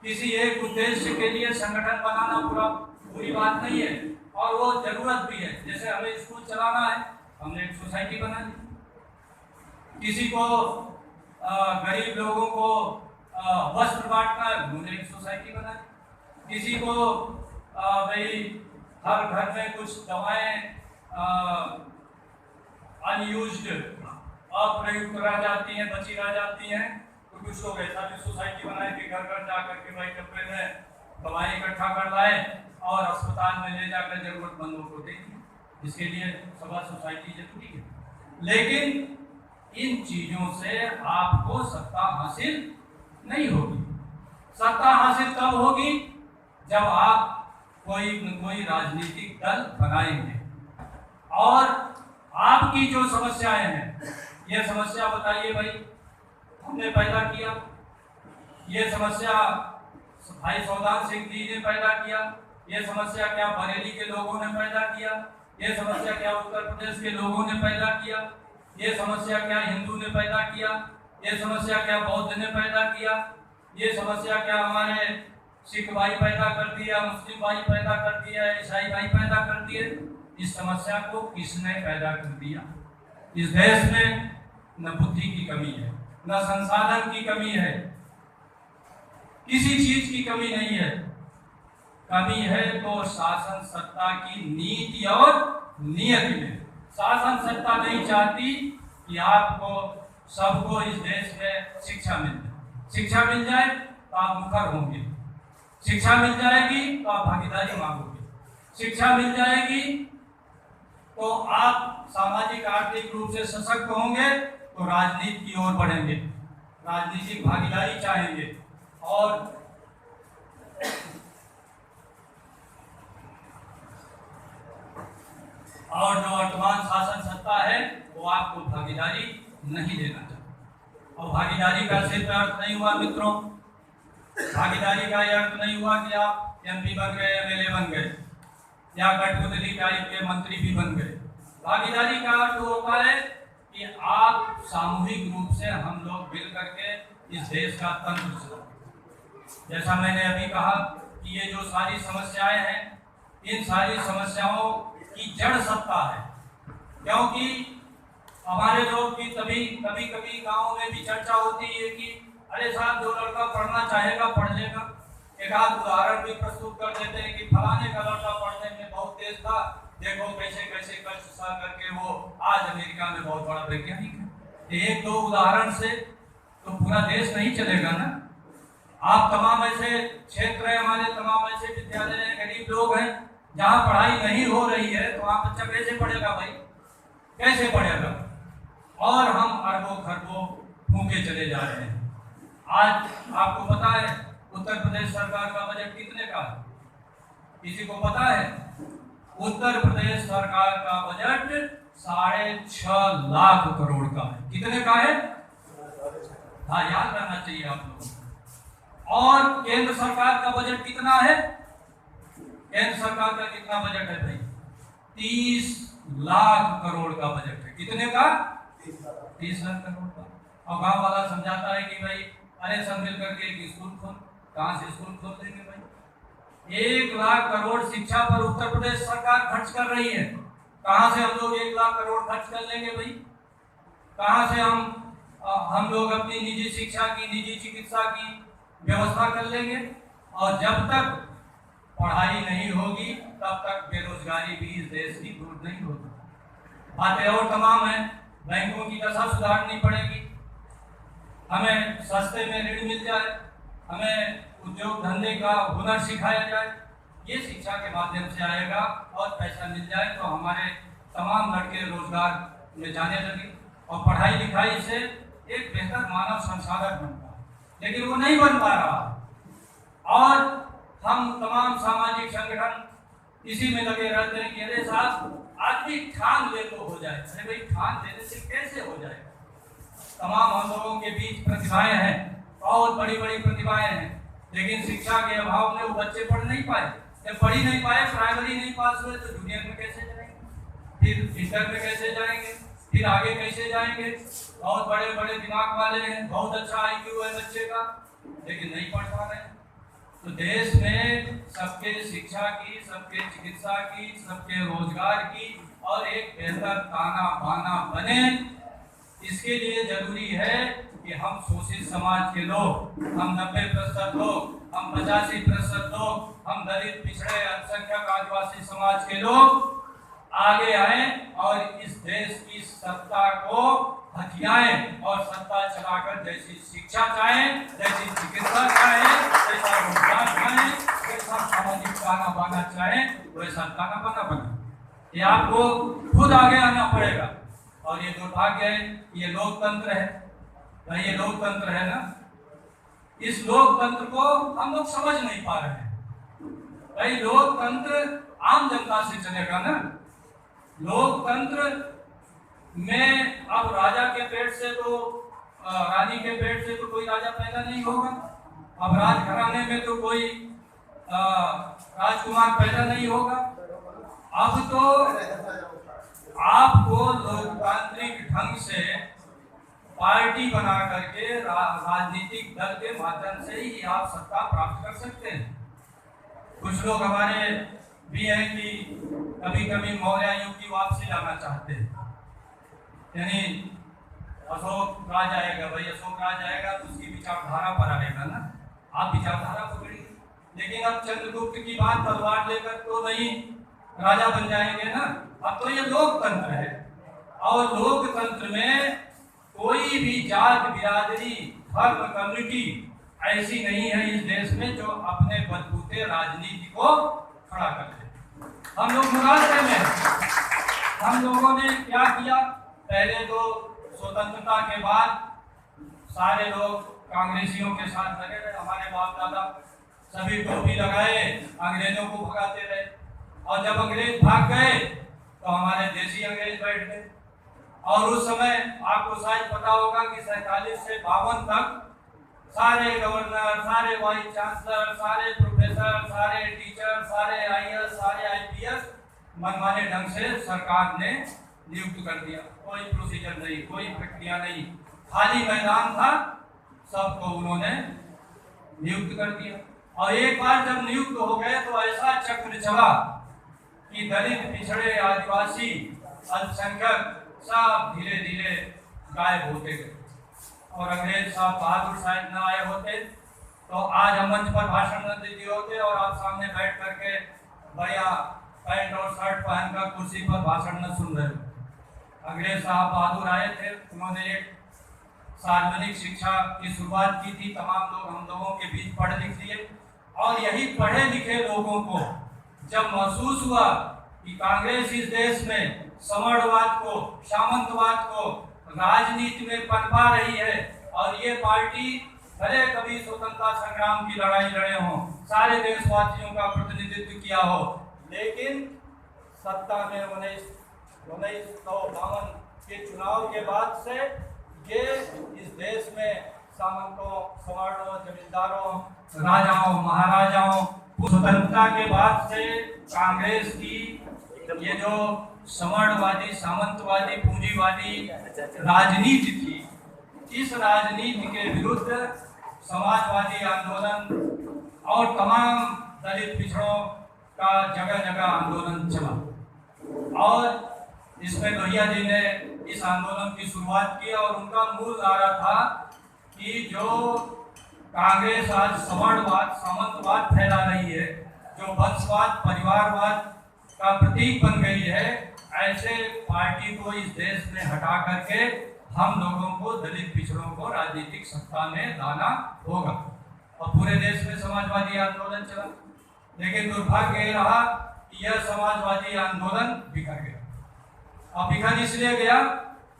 किसी एक उद्देश्य के लिए संगठन बनाना बुरी बात नहीं है और वो जरूरत भी है। जैसे हमें स्कूल चलाना है, हमने एक सोसाइटी बना ली। किसी को गरीब लोगों को वस्त्र बांटना है, उन्होंने एक सोसाइटी बना ली। किसी को भाई हर घर में कुछ दवाएं अनयूज्ड अप्रयुक्त रह जाती हैं, बची रह जाती हैं, तो कुछ लोग ऐसा भी सोसाइटी बनाए कि घर घर जा करके भाई डब्बे में दवाई इकट्ठा कर लाए और अस्पताल में ले जाकर जरूरतमंदों को देंगे। इसके लिए सभा सोसाइटी जरूरी है। लेकिन इन चीजों से आपको सत्ता हासिल नहीं होगी। सत्ता हासिल तब होगी जब आप कोई राजनीतिक दल बनाएंगे और आपकी जो समस्याएं हैं, ये समस्या बताइए भाई हमने पैदा किया, ये समस्या भाई सौदान सिंह जी ने पैदा किया, ये समस्या क्या बरेली के लोगों ने पैदा किया, ये समस्या क्या उत्तर प्रदेश के लोगों ने पैदा किया, ये समस्या क्या हिंदू ने पैदा किया, ये समस्या क्या बौद्ध ने पैदा किया, ये समस्या क्या हमारे सिख भाई पैदा कर दिया, मुस्लिम भाई पैदा कर दिया, ईसाई भाई पैदा कर दिए। इस समस्या को किसने पैदा कर दिया? इस देश में न बुद्धि की कमी है, न संसाधन की कमी है, किसी चीज की कमी नहीं है। कमी है तो शासन सत्ता की नीति और नियति में। शासन सत्ता नहीं चाहती कि आपको सबको इस देश में शिक्षा मिल जाए। शिक्षा मिल जाए तो आप मुखर होंगे, शिक्षा मिल जाएगी तो आप भागीदारी मांगोगे, शिक्षा मिल जाएगी तो आप सामाजिक आर्थिक रूप से सशक्त होंगे, तो राजनीति की ओर बढ़ेंगे, राजनीतिक भागीदारी चाहेंगे और जो वर्तमान शासन सत्ता है वो आपको भागीदारी नहीं देना चाहता। और भागीदारी का सिर्फ अर्थ नहीं हुआ मित्रों, भागीदारी का यह अर्थ नहीं हुआ कि आप एमपी बन गए, एमएलए बन गए या कठपुतली टाइप के मंत्री भी बन गए। भागीदारी का अर्थ होता है कि आप सामूहिक रूप से हम लोग मिल करके इस देश का तंत्र चलाएं। जैसा मैंने अभी कहा कि ये जो सारी समस्याएं हैं, इन सारी समस्याओं की जड़ सत्ता है। क्योंकि हमारे लोग की कभी कभी गाँव में भी चर्चा होती है कि अरे साहब जो लड़का पढ़ना चाहेगा पढ़ लेगा। एक आध उदाहरण भी प्रस्तुत कर देते हैं कि फलाने का लड़का पढ़ने में बहुत तेज था, देखो कैसे कैसे कष्ट सह करके वो आज अमेरिका में बहुत बड़ा वैज्ञानिक है। एक दो उदाहरण से तो पूरा देश नहीं चलेगा ना। आप तमाम ऐसे क्षेत्र हैं, हमारे तमाम ऐसे विद्यालय हैं, गरीब लोग हैं जहाँ पढ़ाई नहीं हो रही है, तो वहाँ बच्चा कैसे पढ़ेगा भाई, कैसे पढ़ेगा? और हम अरबों खरबों फूके चले जा रहे हैं। आज आपको पता है उत्तर प्रदेश सरकार का बजट कितने का है? किसी को पता है? उत्तर प्रदेश सरकार का बजट 6.5 लाख करोड़ का है। कितने का है? हाँ, याद रहना चाहिए आप लोगों को। और केंद्र सरकार का बजट कितना है? केंद्र सरकार का कितना बजट है भाई? 30 लाख करोड़ का बजट है। कितने का? 30 लाख करोड़ का। और गांव वाला समझाता है कि भाई अरे सब मिल करके एक स्कूल खोल। कहाँ से स्कूल खोल देंगे भाई? 1 लाख करोड़ शिक्षा पर उत्तर प्रदेश सरकार खर्च कर रही है। कहाँ से हम लोग 1 लाख करोड़ खर्च कर लेंगे भाई? कहाँ से हम लोग अपनी निजी शिक्षा की, निजी चिकित्सा की व्यवस्था कर लेंगे? और जब तक पढ़ाई नहीं होगी तब तक बेरोजगारी भी इस देश की दूर नहीं होगी। बातें और तमाम है। बैंकों की दशा सुधारनी पड़ेगी, हमें सस्ते में ऋण मिल जाए, हमें उद्योग धंधे का हुनर सिखाया जाए। ये शिक्षा के माध्यम से आएगा और पैसा मिल जाए तो हमारे तमाम लड़के रोजगार में जाने लगे और पढ़ाई लिखाई से एक बेहतर मानव संसाधन बनता है। लेकिन वो नहीं बन पा रहा। और हम तमाम सामाजिक संगठन इसी में लगे रहते हैं कि अरे साहब आदमी ठान ले तो हो जाए। अरे भाई ठान लेने से कैसे हो जाएगा? तमाम हम लोगों के बीच प्रतिभाएं हैं, बहुत बड़ी बड़ी प्रतिभाएं हैं, लेकिन शिक्षा के अभाव में वो बच्चे पढ़ नहीं पाए। जब पढ़ ही नहीं पाए, प्राइमरी नहीं पास हुए तो जूनियर में कैसे जाएंगे, फिर इंटर में कैसे जाएंगे, फिर आगे कैसे जाएंगे? बहुत बड़े बड़े दिमाग वाले हैं, बहुत अच्छा आईक्यू है बच्चे का, लेकिन नहीं पढ़ पा रहे हैं। तो देश में सबके शिक्षा की, सबके चिकित्सा की, सबके रोजगार की और एक बेहतर ताना बाना बने, इसके लिए जरूरी है कि हम शोषित समाज के लोग, हम 90% लोग, हम 85% लोग, हम दलित पिछड़े अल्पसंख्यक आदिवासी समाज के लोग आगे आए और इस देश की सत्ता को हथियाएं और सत्ता चलाकर जैसी शिक्षा चाहें, जैसी चिकित्सा चाहें, जैसा रोजगार चाहें, जैसा सामाजिक ताना बाना चाहें, वैसा ताना बाना बने। ये आपको खुद आगे आना पड़ेगा। और ये दुर्भाग्य है, ये लोकतंत्र है भाई, ये लोकतंत्र है ना, इस लोकतंत्र को हम लोग समझ नहीं पा रहे हैं। भाई लोकतंत्र आम जनता से चलेगा ना। लोकतंत्र में अब राजा के पेट से तो रानी के पेट से तो कोई राजा पैदा नहीं होगा, अब राजघराने में तो कोई राजकुमार पैदा नहीं होगा। अब तो आपको लोकतांत्रिक ढंग से पार्टी बना करके राजनीतिक दल के माध्यम से ही आप सत्ता प्राप्त कर सकते हैं। कुछ लोग हमारे भी हैं कि कभी कभी मौर्य युग की वापसी लाना चाहते हैं, यानी अशोक राज आएगा, भाई अशोक राज आएगा तो उसकी विचारधारा पर आएगा ना, आप विचारधारा पकड़िए। लेकिन अब चंद्रगुप्त की बात तलवार लेकर तो नहीं राजा बन जाएंगे ना। अब तो ये लोकतंत्र है, और लोकतंत्र में कोई भी जात बिरादरी धर्म कम्युनिटी ऐसी नहीं है इस देश में जो अपने बलबूते राजनीति को खड़ा कर ले। हम लोग मुरादे में, हम लोगों ने क्या किया, पहले तो स्वतंत्रता के बाद सारे लोग कांग्रेसियों के साथ लगे रहे। हमारे बाप दादा सभी टोपी लगाए, अंग्रेजों को भगाते रहे, और जब अंग्रेज भाग गए तो हमारे देसी अंग्रेज बैठ गए। और उस समय आपको शायद पता होगा कि 47 से 52 तक सारे गवर्नर, सारे वाइस चांसलर, सारे प्रोफेसर, सारे टीचर, सारे आईएएस, सारे आईपीएस मनमाने ढंग से सरकार ने नियुक्त कर दिया। कोई प्रोसीजर नहीं, कोई प्रक्रिया नहीं, खाली मैदान था, सबको उन्होंने नियुक्त कर दिया। और एक बार जब नियुक्त हो गए तो ऐसा चक्र चला कि दलित पिछड़े आदिवासी अल्पसंख्यक सब धीरे धीरे गायब होते गए। और अंग्रेज साहब बहादुर शायद न आए होते तो आज हम मंच पर भाषण न देते होते और आप सामने बैठ करके बढ़िया पैंट और शर्ट पहनकर कुर्सी पर भाषण न सुन रहे हो। अंग्रेज साहब बहादुर आए थे, उन्होंने एक सार्वजनिक शिक्षा की शुरुआत की थी। तमाम लोग हम लोगों के बीच पढ़ लिख लिए, और यही पढ़े लिखे लोगों को जब महसूस हुआ कि कांग्रेस इस देश में साम्राज्यवाद को, सामंतवाद को राजनीति में पनपा रही है, और ये पार्टी भले कभी स्वतंत्रता संग्राम की लड़ाई लड़े हों, सारे देशवासियों का प्रतिनिधित्व किया हो, लेकिन सत्ता में 1952 के चुनाव के बाद से ये इस देश में सामंतों, सवर्णों, जमींदारों, राजाओं, महाराजाओं, स्वतंत्रता के बाद से कांग्रेस की ये जो सवर्णवादी, सामंतवादी, पूंजीवादी राजनीति थी, इस राजनीति के विरुद्ध समाजवादी आंदोलन और तमाम दलित पिछड़ों का जगह जगह आंदोलन चला। और इसमें लोहिया जी ने इस आंदोलन की शुरुआत की, और उनका मूल नारा था कि जो कांग्रेस आज सवर्णवाद, सामंतवाद फैला रही है, जो वंशवाद, परिवारवाद का प्रतीक बन गई है, ऐसे पार्टी को इस देश में हटा करके हम लोगों को, दलित पिछड़ों को राजनीतिक सत्ता में लाना होगा। और पूरे देश में समाजवादी आंदोलन चला, लेकिन दुर्भाग्य रहा कि यह समाजवादी आंदोलन बिखर गया। और बिखर इसलिए गया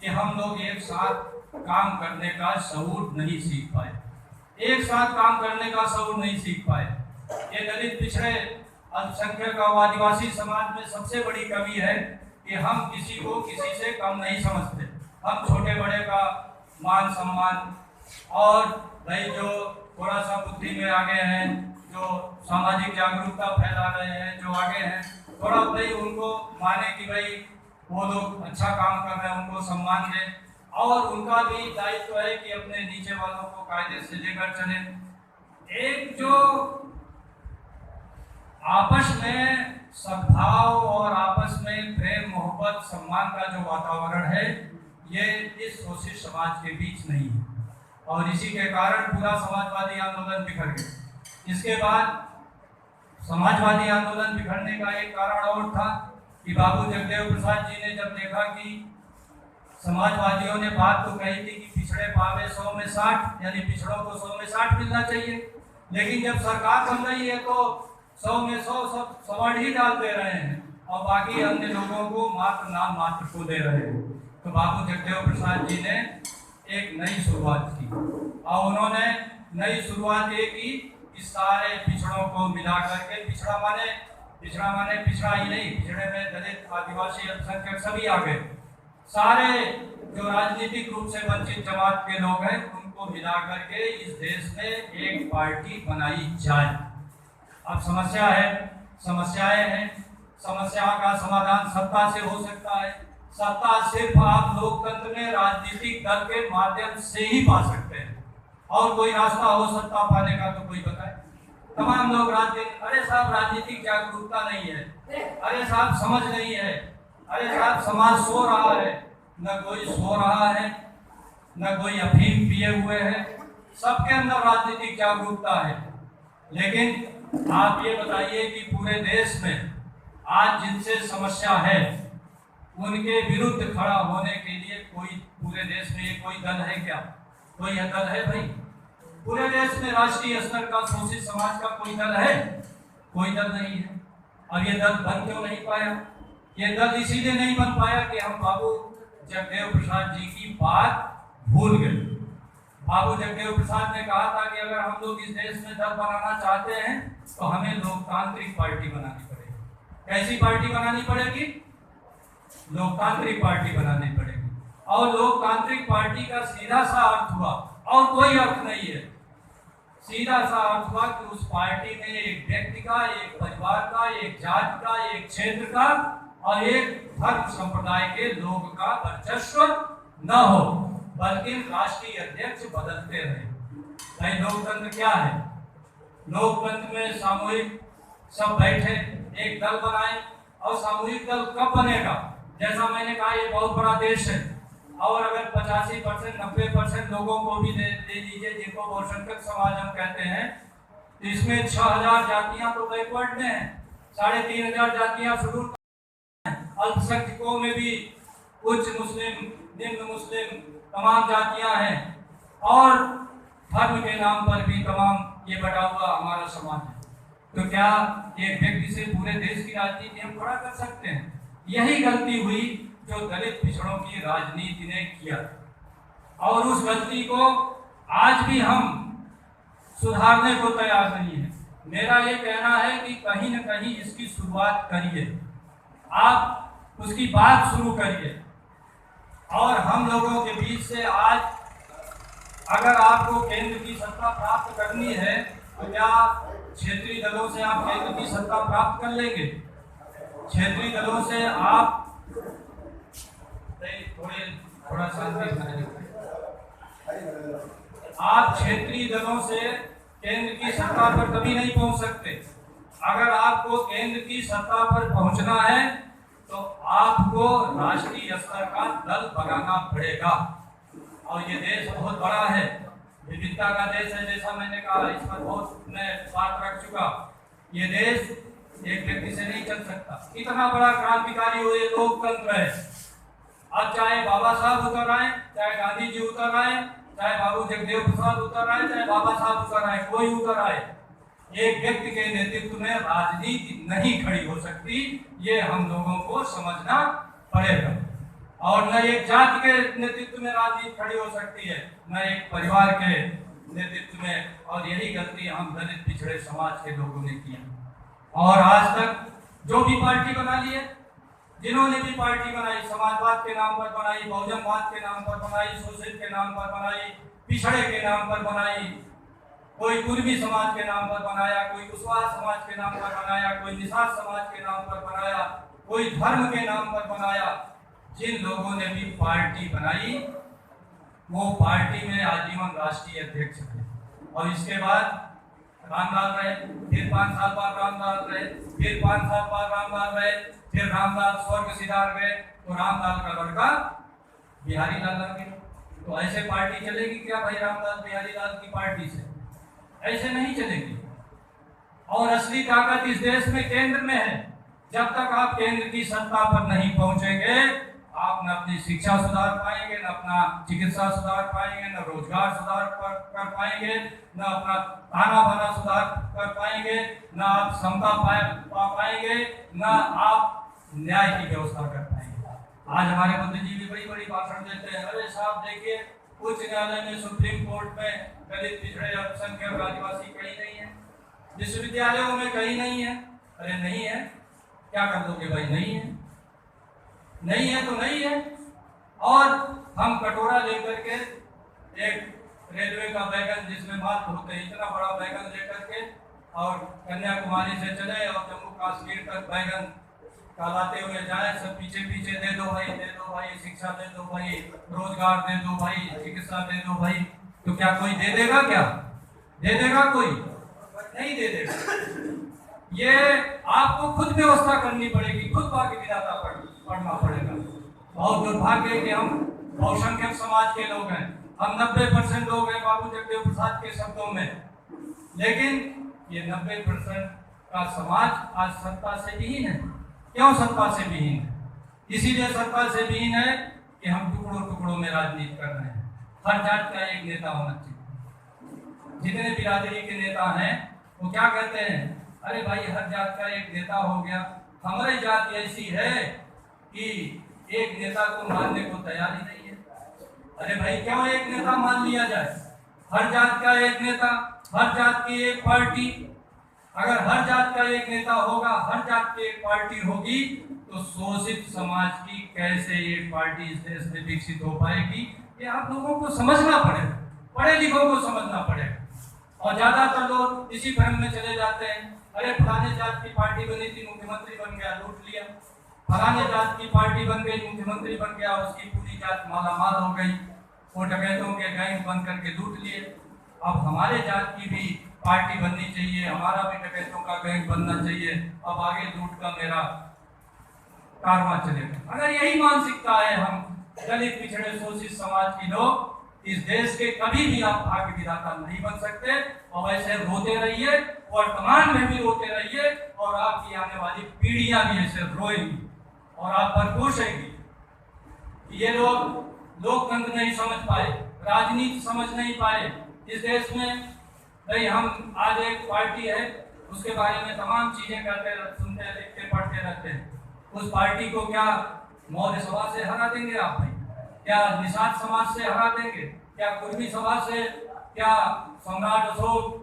कि हम लोग एक साथ काम करने का शऊर नहीं सीख पाए, एक साथ काम करने का शऊर नहीं सीख पाए। ये दलित पिछड़े अल्पसंख्यक और आदिवासी समाज में सबसे बड़ी कमी है कि हम किसी को किसी से कम नहीं समझते। हम छोटे बड़े का मान सम्मान, और भाई जो थोड़ा सा बुद्धि में आगे हैं, जो सामाजिक जागरूकता फैला रहे हैं, जो आगे हैं, थोड़ा भाई उनको माने कि भाई वो लोग अच्छा काम कर रहे हैं, उनको सम्मान दें। और उनका भी दायित्व है कि अपने नीचे वालों को कायदे से लेकर चले। एक जो आपस में सद्भाव और आपस में प्रेम मोहब्बत सम्मान का जो वातावरण है, ये इस शोषित समाज के बीच नहीं है, और इसी के कारण पूरा समाजवादी आंदोलन बिखर गया। इसके बाद समाजवादी आंदोलन बिखरने का एक कारण और था कि बाबू जगदेव प्रसाद जी ने जब देखा कि समाजवादियों ने बात तो कही थी कि पिछड़े पावे 100 में 60, यानी पिछड़ों को 100 में 60 मिलना चाहिए, लेकिन जब सरकार बन रही है तो 100 में 100 सब सवर्ण ही डाल दे रहे हैं और बाकी अन्य लोगों को मात्र नाम मात्र को दे रहे हैं। तो बाबू जगदेव प्रसाद जी ने एक नई शुरुआत की, और उन्होंने नई शुरुआत ये की कि सारे पिछड़ों को मिला करके, पिछड़ा माने पिछड़ा ही नहीं, पिछड़े में दलित आदिवासी अल्पसंख्यक सभी आ गए, सारे जो राजनीतिक रूप से वंचित जमात के लोग हैं उनको मिला करके इस देश में एक पार्टी बनाई जाए। अब समस्याएं हैं, समस्या का समाधान सत्ता से हो सकता है। सत्ता सिर्फ आप लोकतंत्र में राजनीतिक दल के माध्यम से ही पा सकते हैं, और कोई रास्ता हो सत्ता पाने का तो कोई बताए। तमाम लोग अरे साहब राजनीतिक जागरूकता नहीं है, अरे साहब समझ नहीं है, अरे साहब समाज सो रहा है। न कोई सो रहा है, न कोई अफीम पिए हुए है, सबके अंदर राजनीतिक जागरूकता है। लेकिन आप ये बताइए कि पूरे देश में आज जिनसे समस्या है उनके विरुद्ध खड़ा होने के लिए कोई पूरे देश में ये कोई दल है क्या? कोई दल है भाई? पूरे देश में राष्ट्रीय स्तर का शोषित समाज का कोई दल है? कोई दल नहीं है। और ये दल बन क्यों नहीं पाया? ये दल इसीलिए नहीं बन पाया कि हम बाबू जगदेव प्रसाद जी की बात भूल गए। बाबू जगदेव प्रसाद ने कहा था कि अगर हम लोग इस देश में दल बनाना चाहते हैं तो हमें लोकतांत्रिक पार्टी बनानी पड़ेगी। कैसी पार्टी बनानी पड़ेगी? लोकतांत्रिक पार्टी बनानी पड़ेगी। और लोकतांत्रिक पार्टी का सीधा सा अर्थ हुआ, और कोई अर्थ नहीं है, सीधा सा अर्थ हुआ कि उस पार्टी में एक व्यक्ति का, एक परिवार का, एक जाति का, एक क्षेत्र का और एक धर्म संप्रदाय के लोग का वर्चस्व न हो, बल्कि राष्ट्रीय अध्यक्ष बदलते रहे। भाई लोकतंत्र क्या है? लोकतंत्र में सामूहिक सब बैठे एक दल बनाए, और सामूहिक दल कब बनेगा? जैसा मैंने कहा ये बहुत बड़ा देश है, और अगर 85% 90% लोगों को भी दे दीजिए जिनको बहुसंख्यक समाज हम कहते हैं, तो इसमें 6000 जातियां तो बैकवर्ड में है, 3500 जातियां शेड्यूल, अल्पसंख्यकों में भी उच्च मुस्लिम, निम्न मुस्लिम तमाम जातियां हैं, और धर्म के नाम पर भी तमाम ये बटा हुआ हमारा समाज है। तो क्या एक व्यक्ति से पूरे देश की राजनीति हम खड़ा कर सकते हैं? यही गलती हुई जो दलित पिछड़ों की राजनीति ने किया, और उस गलती को आज भी हम सुधारने को तैयार नहीं है। मेरा ये कहना है कि कहीं न कहीं इसकी शुरुआत करिए, आप उसकी बात शुरू करिए, और हम लोगों के बीच से आज अगर आपको केंद्र की सत्ता प्राप्त करनी है तो क्या क्षेत्रीय दलों से आप केंद्र की सत्ता प्राप्त कर लेंगे? क्षेत्रीय दलों से आप थोड़ा शांति, आप क्षेत्रीय दलों से केंद्र की सत्ता पर कभी नहीं पहुंच सकते। अगर आपको केंद्र की सत्ता पर पहुंचना है तो आपको राष्ट्रीय स्तर का दल बनाना पड़ेगा। और ये देश बहुत बड़ा है, विविधता का देश है, जैसा मैंने कहा, इस पर बहुत मैं बात रख चुका। ये देश एक व्यक्ति से नहीं चल सकता। इतना बड़ा क्रांतिकारी हो ये लोकतंत्र है। अब चाहे बाबा साहब उतर आए, चाहे गांधी जी उतर आए, चाहे बाबू जगदेव प्रसाद उतर आए, चाहे बाबा साहब उतर आए, कोई उतर आए, एक व्यक्ति के नेतृत्व में राजनीति नहीं खड़ी हो सकती। ये हम लोगों को समझना पड़ेगा। और न एक जाति के नेतृत्व में राजनीति खड़ी हो सकती है, न एक परिवार के, नेतृत्व में, और यही गलती हम दलित पिछड़े समाज के लोगों ने किया। और आज तक जो भी पार्टी बना ली है, जिन्होंने भी पार्टी बनाई, समाजवाद के नाम पर बनाई, बहुजनवाद के नाम पर बनाई, शोषित के नाम पर बनाई, पिछड़े के नाम पर बनाई, कोई कुर्मी समाज के नाम पर बनाया, कोई कुशवाहा समाज के नाम पर बनाया, कोई निषाद समाज के नाम पर बनाया, कोई धर्म के नाम पर बनाया। जिन लोगों ने भी पार्टी बनाई वो पार्टी में आजीवन राष्ट्रीय अध्यक्ष थे, और इसके बाद रामलाल रहे, फिर 5 साल बाद रामलाल रहे, फिर 5 साल बाद रामलाल रहे, फिर रामलाल स्वर्ग सिधार गए तो रामलाल का लड़का बिहारी लाल लग गया। तो ऐसे पार्टी चलेगी क्या भाई? रामलाल बिहारी लाल की पार्टी से ऐसे नहीं चलेगी। और असली ताकत इस देश में केंद्र में है। जब तक आप केंद्र की सत्ता पर नहीं पहुंचेंगे, आप न अपनी शिक्षा सुधार पाएंगे, न अपना चिकित्सा सुधार पाएंगे, न रोजगार सुधार कर पाएंगे, न अपना खाना बना सुधार कर पाएंगे, न आप समता पा पाएंगे, न आप न्याय की व्यवस्था कर पाएंगे। आज हमारे बुद्ध जी भी बड़ी बड़ी भाषण देते हैं। अरे साहब देखिए, उच्च न्यायालय में, सुप्रीम कोर्ट में दलित पिछड़े अल्पसंख्यक आदिवासी कहीं नहीं है, विश्वविद्यालयों में कहीं नहीं है। अरे नहीं है, क्या कर दोगे भाई? नहीं है, नहीं है तो नहीं है। और हम कटोरा लेकर के, एक रेलवे का बैगन जिसमें माल होते हैं, इतना बड़ा बैगन लेकर के, और कन्याकुमारी से चले और जम्मू कश्मीर तक बैगन कहलाते हुए जाए, सब पीछे पीछे दे दो भाई, दे दो भाई, शिक्षा दे दो भाई, रोजगार दे दो भाई, चिकित्सा दे दो भाई। तो क्या कोई दे देगा? क्या दे देगा? कोई नहीं दे देगा। ये आपको खुद व्यवस्था करनी पड़ेगी, खुद भाग्य विधाता पढ़ना पड़ेगा। बहुत दुर्भाग्य है कि हम बहुसंख्यक समाज के लोग हैं, हम 90% लोग हैं बाबू जगदेव प्रसाद के शब्दों में, लेकिन ये 90% का समाज आज सत्ता से विहीन है। क्यों सत्ता से विहीन है? इसीलिए सत्ता से विहीन है कि हम टुकड़ों टुकड़ों में राजनीति कर रहे हैं। हर जात का एक नेता होना चाहिए। जितने बिरादरी के नेता हैं वो क्या कहते हैं? अरे भाई हर जात का एक नेता हो गया, हमारी जात ऐसी है कि एक नेता को मानने को तैयार ही नहीं है। अरे भाई क्यों एक नेता मान लिया जाए? हर जात का एक नेता, हर जात की एक पार्टी। अगर हर जात का एक नेता होगा, हर जात की एक पार्टी होगी, तो शोषित समाज की कैसे एक पार्टी इस देश में विकसित हो पाएगी? ये आप लोगों को समझना पड़ेगा, पढ़े लिखों को समझना पड़ेगा। और ज्यादातर लोग इसी भ्रम में चले जाते हैं, अरे फलाने जात की पार्टी बनी थी, मुख्यमंत्री बन गया, लूट लिया। फलाने जात की पार्टी बन गई, मुख्यमंत्री बन गया, उसकी पूरी जात मालामाल हो गई, वो डकैतों के गैंग बन करके लूट लिए। अब हमारे जात की भी पार्टी बननी चाहिए, हमारा भी डकैतों का गैंग बनना चाहिए, अब आगे लूट का मेरा कारवां चलेगा। अगर यही मानसिकता है हम दलित पिछड़े शोषित समाज के लोग, इस देश के कभी भी आप भाग्य विधाता नहीं बन सकते। और ऐसे रोते रहिए, वर्तमान में भी रोते रहिए, और आपकी आने वाली पीढ़ियां भी ऐसे रोएंगी और आप पर कोसेंगी। ये लोग लोकतंत्र नहीं समझ पाए, राजनीति समझ नहीं पाए। इस देश में भाई हम आज एक पार्टी है, उसके बारे में तमाम चीजें करते, सुनते, लिखते, पढ़ते रहते हैं। उस पार्टी को क्या मौर्य समाज से हरा देंगे आप भाई? क्या निषाद समाज से हरा देंगे? क्या कुर्मी समाज से, क्या सम्राट अशोक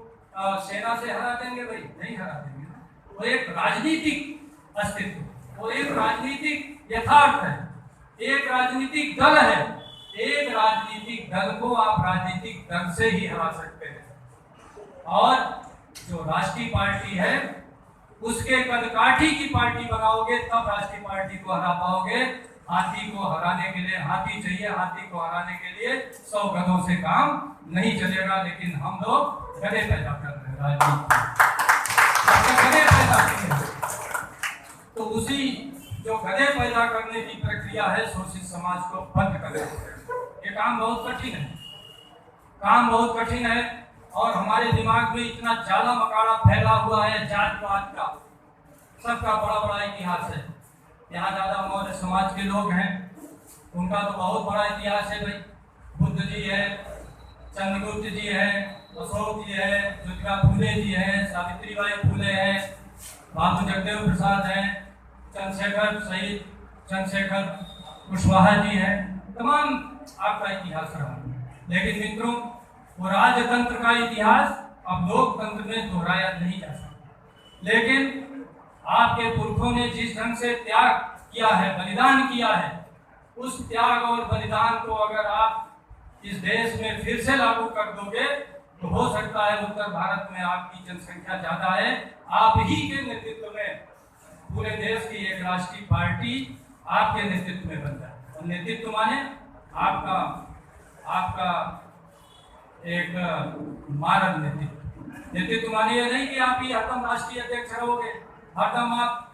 सेना से हरा देंगे? भाई नहीं हरा देंगे। वो एक राजनीतिक अस्तित्व, वो एक राजनीतिक यथार्थ है, एक राजनीतिक दल है। एक राजनीतिक दल को आप राजनीतिक दल से ही हरा सकते हैं। और जो राष्ट्रीय पार्टी है उसके कदकाठी की पार्टी बनाओगे तब राष्ट्रीय पार्टी को हरा पाओगे। हाथी को हराने के लिए हाथी चाहिए, हाथी को हराने के लिए 100 गधों से काम नहीं चलेगा। लेकिन हम लोग गधे पैदा कर रहे हैं राजनीति, गधे पैदा करेंगे तो उसी जो गधे पैदा करने की प्रक्रिया है शोषित समाज को बंद करें। ये काम बहुत कठिन है, काम बहुत कठिन है। और हमारे दिमाग में इतना जाला मकाड़ा फैला हुआ है जातपात का, सबका बड़ा बड़ा इतिहास है। यहाँ ज्यादा मौर्य समाज के लोग हैं, उनका तो बहुत बड़ा इतिहास है भाई। बुद्ध जी है, चंद्रगुप्त जी है, अशोक जी है, ज्योतिबा फूले जी हैं, सावित्रीबाई फूले हैं, बाबू जगदेव प्रसाद हैं, चंद्रशेखर शहीद चंद्रशेखर कुशवाहा जी हैं, तमाम आपका इतिहास रहा। लेकिन मित्रों वो राजतंत्र का इतिहास अब लोकतंत्र में दोहराया नहीं जा सकता। लेकिन आपके पुरखों ने जिस ढंग से त्याग किया है, बलिदान किया है, उस त्याग और बलिदान को अगर आप इस देश में फिर से लागू कर दोगे तो हो सकता है उत्तर भारत में आपकी जनसंख्या ज्यादा है, आप ही के नेतृत्व में पूरे देश की एक राष्ट्रीय पार्टी आपके नेतृत्व में बन जाए। और नेतृत्व माने आपका एक मानव नेतृत्व माने ये नहीं कि आप ही हरदम राष्ट्रीय अध्यक्ष रहोगे, हरदम आप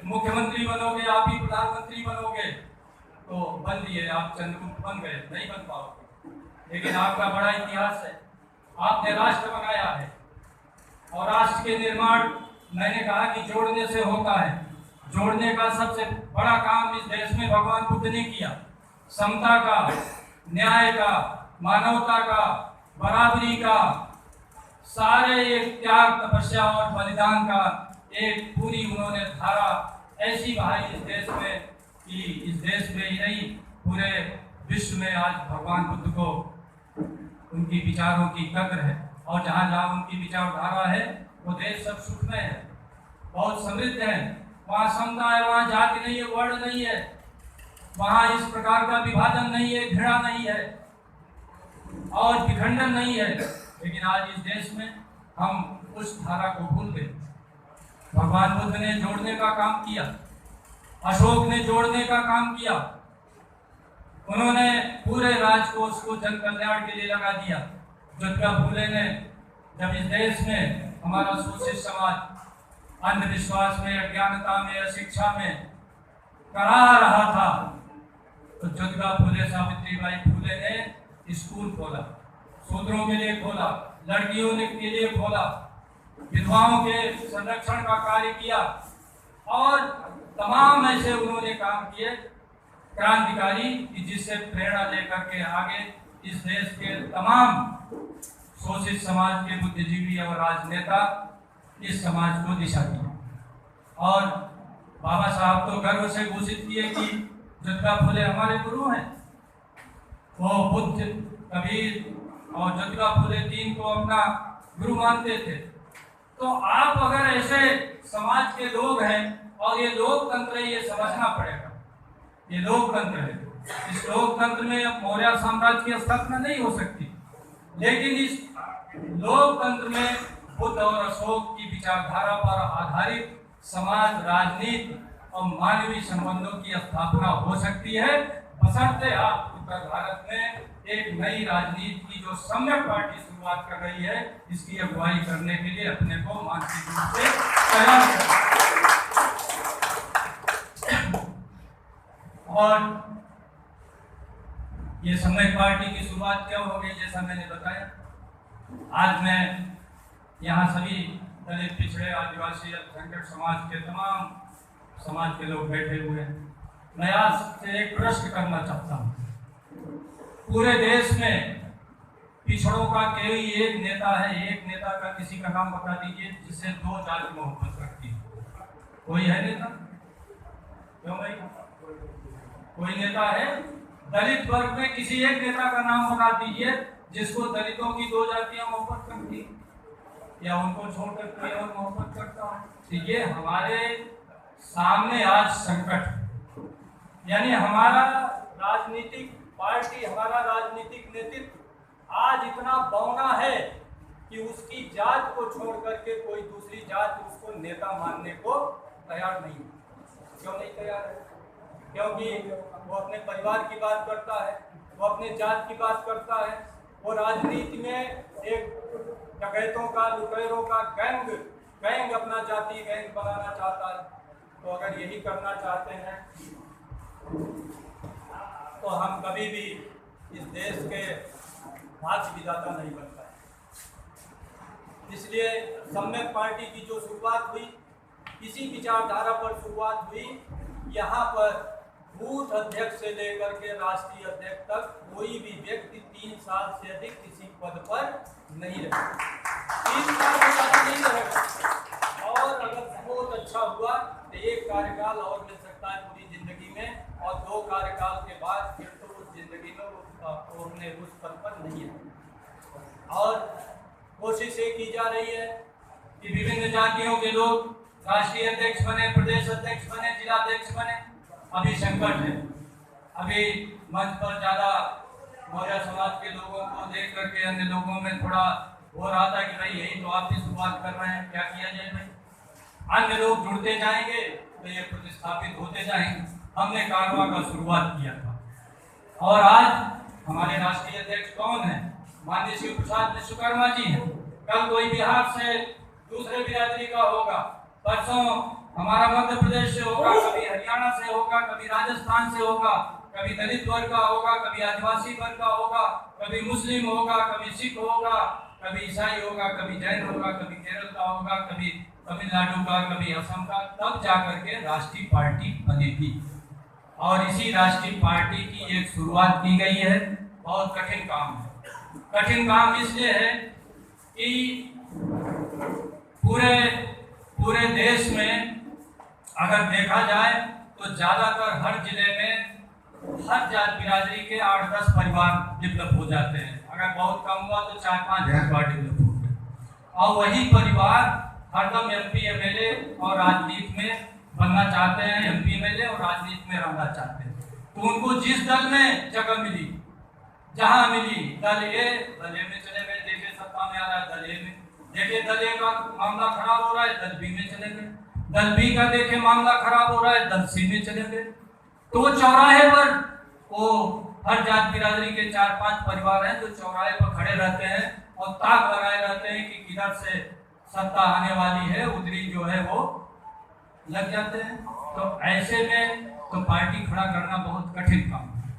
मुख्यमंत्री बनोगे, आप ही प्रधानमंत्री बनोगे तो बन दिए, आप चंद्रगुप्त बन गए, नहीं बन पाओगे। लेकिन आपका बड़ा इतिहास है, आपने राष्ट्र बनाया है और राष्ट्र के निर्माण मैंने कहा कि जोड़ने से होता है। जोड़ने का सबसे बड़ा काम इस देश में भगवान बुद्ध ने किया। समता का, न्याय का, मानवता का, बराबरी का, सारे एक त्याग, तपस्या और बलिदान का एक पूरी उन्होंने धारा ऐसी बहाई इस देश में कि इस देश में ही नहीं पूरे विश्व में आज भगवान बुद्ध को उनकी विचारों की कद्र है। और जहाँ जहाँ उनकी विचारधारा है वो देश सब सुखमय है, बहुत समृद्ध है। वहाँ समता है, वहाँ जाति नहीं है, वर्ण नहीं है, वहाँ इस प्रकार का विभाजन नहीं है, घृणा नहीं है और विखंडन नहीं है। लेकिन आज इस देश में हम उस धारा को भूल गए। भगवान बुद्ध ने जोड़ने का काम किया, अशोक ने जोड़ने का काम किया, उन्होंने पूरे राजकोष को जन कल्याण के लिए लगा दिया। ज्योतिबा फुले ने जब इस देश में हमारा शोषित समाज अंधविश्वास में, अज्ञानता में, अशिक्षा में करा रहा था तो ज्योतिबा फुले, सावित्रीबाई फुले ने स्कूल खोला, शूद्रों के लिए खोला, लड़कियों के लिए खोला, विधवाओं के संरक्षण का कार्य किया और तमाम ऐसे उन्होंने काम किए क्रांतिकारी कि जिससे प्रेरणा लेकर के आगे इस देश के तमाम शोषित समाज के बुद्धिजीवी और राजनेता इस समाज को दिशा दी। और बाबा साहब तो गर्व से घोषित किए कि ज्योतिबा फुले हमारे गुरु हैं। वो बुद्ध, कबीर और ज्योतिबा फुले तीन को अपना गुरु मानते थे। तो आप अगर ऐसे समाज के लोग हैं और ये लोकतंत्र है, ये समझना पड़ेगा, ये लोकतंत्र है। इस लोकतंत्र में अब मौर्य साम्राज्य की स्थापना नहीं हो सकती, लेकिन इस लोकतंत्र में बुद्ध और अशोक की विचारधारा पर आधारित समाज, राजनीति और मानवीय संबंधों की स्थापना हो सकती है, बशर्ते आप उत्तर भारत में एक नई राजनीति की जो सम्यक पार्टी शुरुआत कर रही है, इसकी अगुवाई करने के लिए अपने को मानसिक रूप से तैयार करें। और ये सम्यक पार्टी की शुरुआत क्यों हो गई, जैसा मैंने बताया। आज मैं यहाँ सभी दलित, पिछड़े, आदिवासी, अल्पसंख्यक समाज के तमाम समाज के लोग बैठे हुए हैं। मैं आज से एक प्रश्न करना चाहता हूँ। पूरे देश में पिछड़ों का कोई एक नेता है, एक नेता का किसी का नाम बता दीजिए जिससे दो जाति मोहब्बत रखती है। कोई है नेता? क्यों भाई, कोई नेता है? दलित वर्ग में किसी एक नेता का नाम बता दीजिए जिसको दलितों की दो जातियां मोहब्बत करती या उनको छोड़कर कोई और मोहब्बत करता है। तो ये हमारे सामने आज संकट, यानी हमारा राजनीतिक पार्टी, हमारा राजनीतिक नेतृत्व आज इतना बौना है कि उसकी जात को छोड़ करके कोई दूसरी जात उसको नेता मानने को तैयार नहीं। क्यों नहीं तैयार है? क्योंकि वो अपने परिवार की बात करता है, वो अपने जात की बात करता है, वो राजनीति में एक डकैतों का, लुटेरों का गैंग अपना जाति गैंग बनाना चाहता है। तो अगर यही करना चाहते हैं तो हम कभी भी इस देश के भाग्य विधाता नहीं बन पाए। इसलिए सम्यक पार्टी की जो शुरुआत हुई, इसी विचारधारा पर शुरुआत हुई। यहाँ पर बूथ अध्यक्ष से लेकर के राष्ट्रीय अध्यक्ष तक कोई भी व्यक्ति 3 साल से अधिक किसी पद पर नहीं रहेगा, 3 साल से ज़्यादा नहीं रहेगा। और अगर बहुत अच्छा हुआ तो एक कार्यकाल और मिल सकता है पूरी जिंदगी में, और 2 कार्यकाल के बाद फिर तो उस जिंदगी में वो अपने उस पद पर नहीं है। और कोशिश ये की जा रही है कि विभिन्न जातियों के लोग राष्ट्रीय अध्यक्ष बने, प्रदेश अध्यक्ष बने, जिलाध्यक्ष बने। अभी संकट है, अभी मंच पर ज़्यादा मौर्य समाज के लोगों को देख करके अन्य लोगों में थोड़ा हो रहा था कि भाई यही तो आप भी शुरुआत कर रहे हैं, क्या किया जाए भाई। अन्य लोग जुड़ते जाएंगे तो ये प्रतिस्थापित होते जाएंगे। हमने कारवां का शुरुआत किया था और आज हमारे राष्ट्रीय अध्यक्ष कौन है? माननीय शिव प्रसाद विश्वकर्मा जी हैं। कल कोई बिहार से दूसरे बिरादरी का होगा, परसों हमारा मध्य प्रदेश से होगा, कभी हरियाणा से होगा, कभी राजस्थान से होगा, कभी दलित वर्ग का होगा, कभी आदिवासी वर्ग का होगा, कभी मुस्लिम होगा, कभी सिख होगा, कभी ईसाई होगा, कभी जैन होगा, कभी केरल का होगा, कभी तमिलनाडु का, कभी असम का। तब जाकर के राष्ट्रीय पार्टी बनेगी और इसी राष्ट्रीय पार्टी की एक शुरुआत की गई है। बहुत कठिन काम है। कठिन काम इसलिए है कि पूरे देश में अगर देखा जाए तो ज्यादातर हर जिले में हर जात बिरादरी के 8-10 परिवार डेवलप हो जाते हैं। अगर बहुत कम हुआ तो 4-5 परिवार डेवलप होते हैं और वही परिवार हरदम MP MLA और राजनीति में बनना चाहते हैं, MP MLA और राजनीति में रहना चाहते हैं। तो उनको जिस दल में जगह मिली, जहां मिली, दल ए में चले गए, देखे सत्ता में आ रहा है दल ए में, देखे दल ए का मामला खराब हो रहा है दल बी में चले गए, दल बी का देखे मामला खराब हो रहा है दल सी में चले गए। तो चौराहे पर वो हर जात बिरादरी के 4-5 परिवार हैं जो चौराहे पर खड़े रहते हैं और ताक लगाए रहते हैं कि किधर से सत्ता आने वाली है, उधरी जो है वो लग जाते हैं। तो ऐसे में तो पार्टी खड़ा करना बहुत कठिन काम है।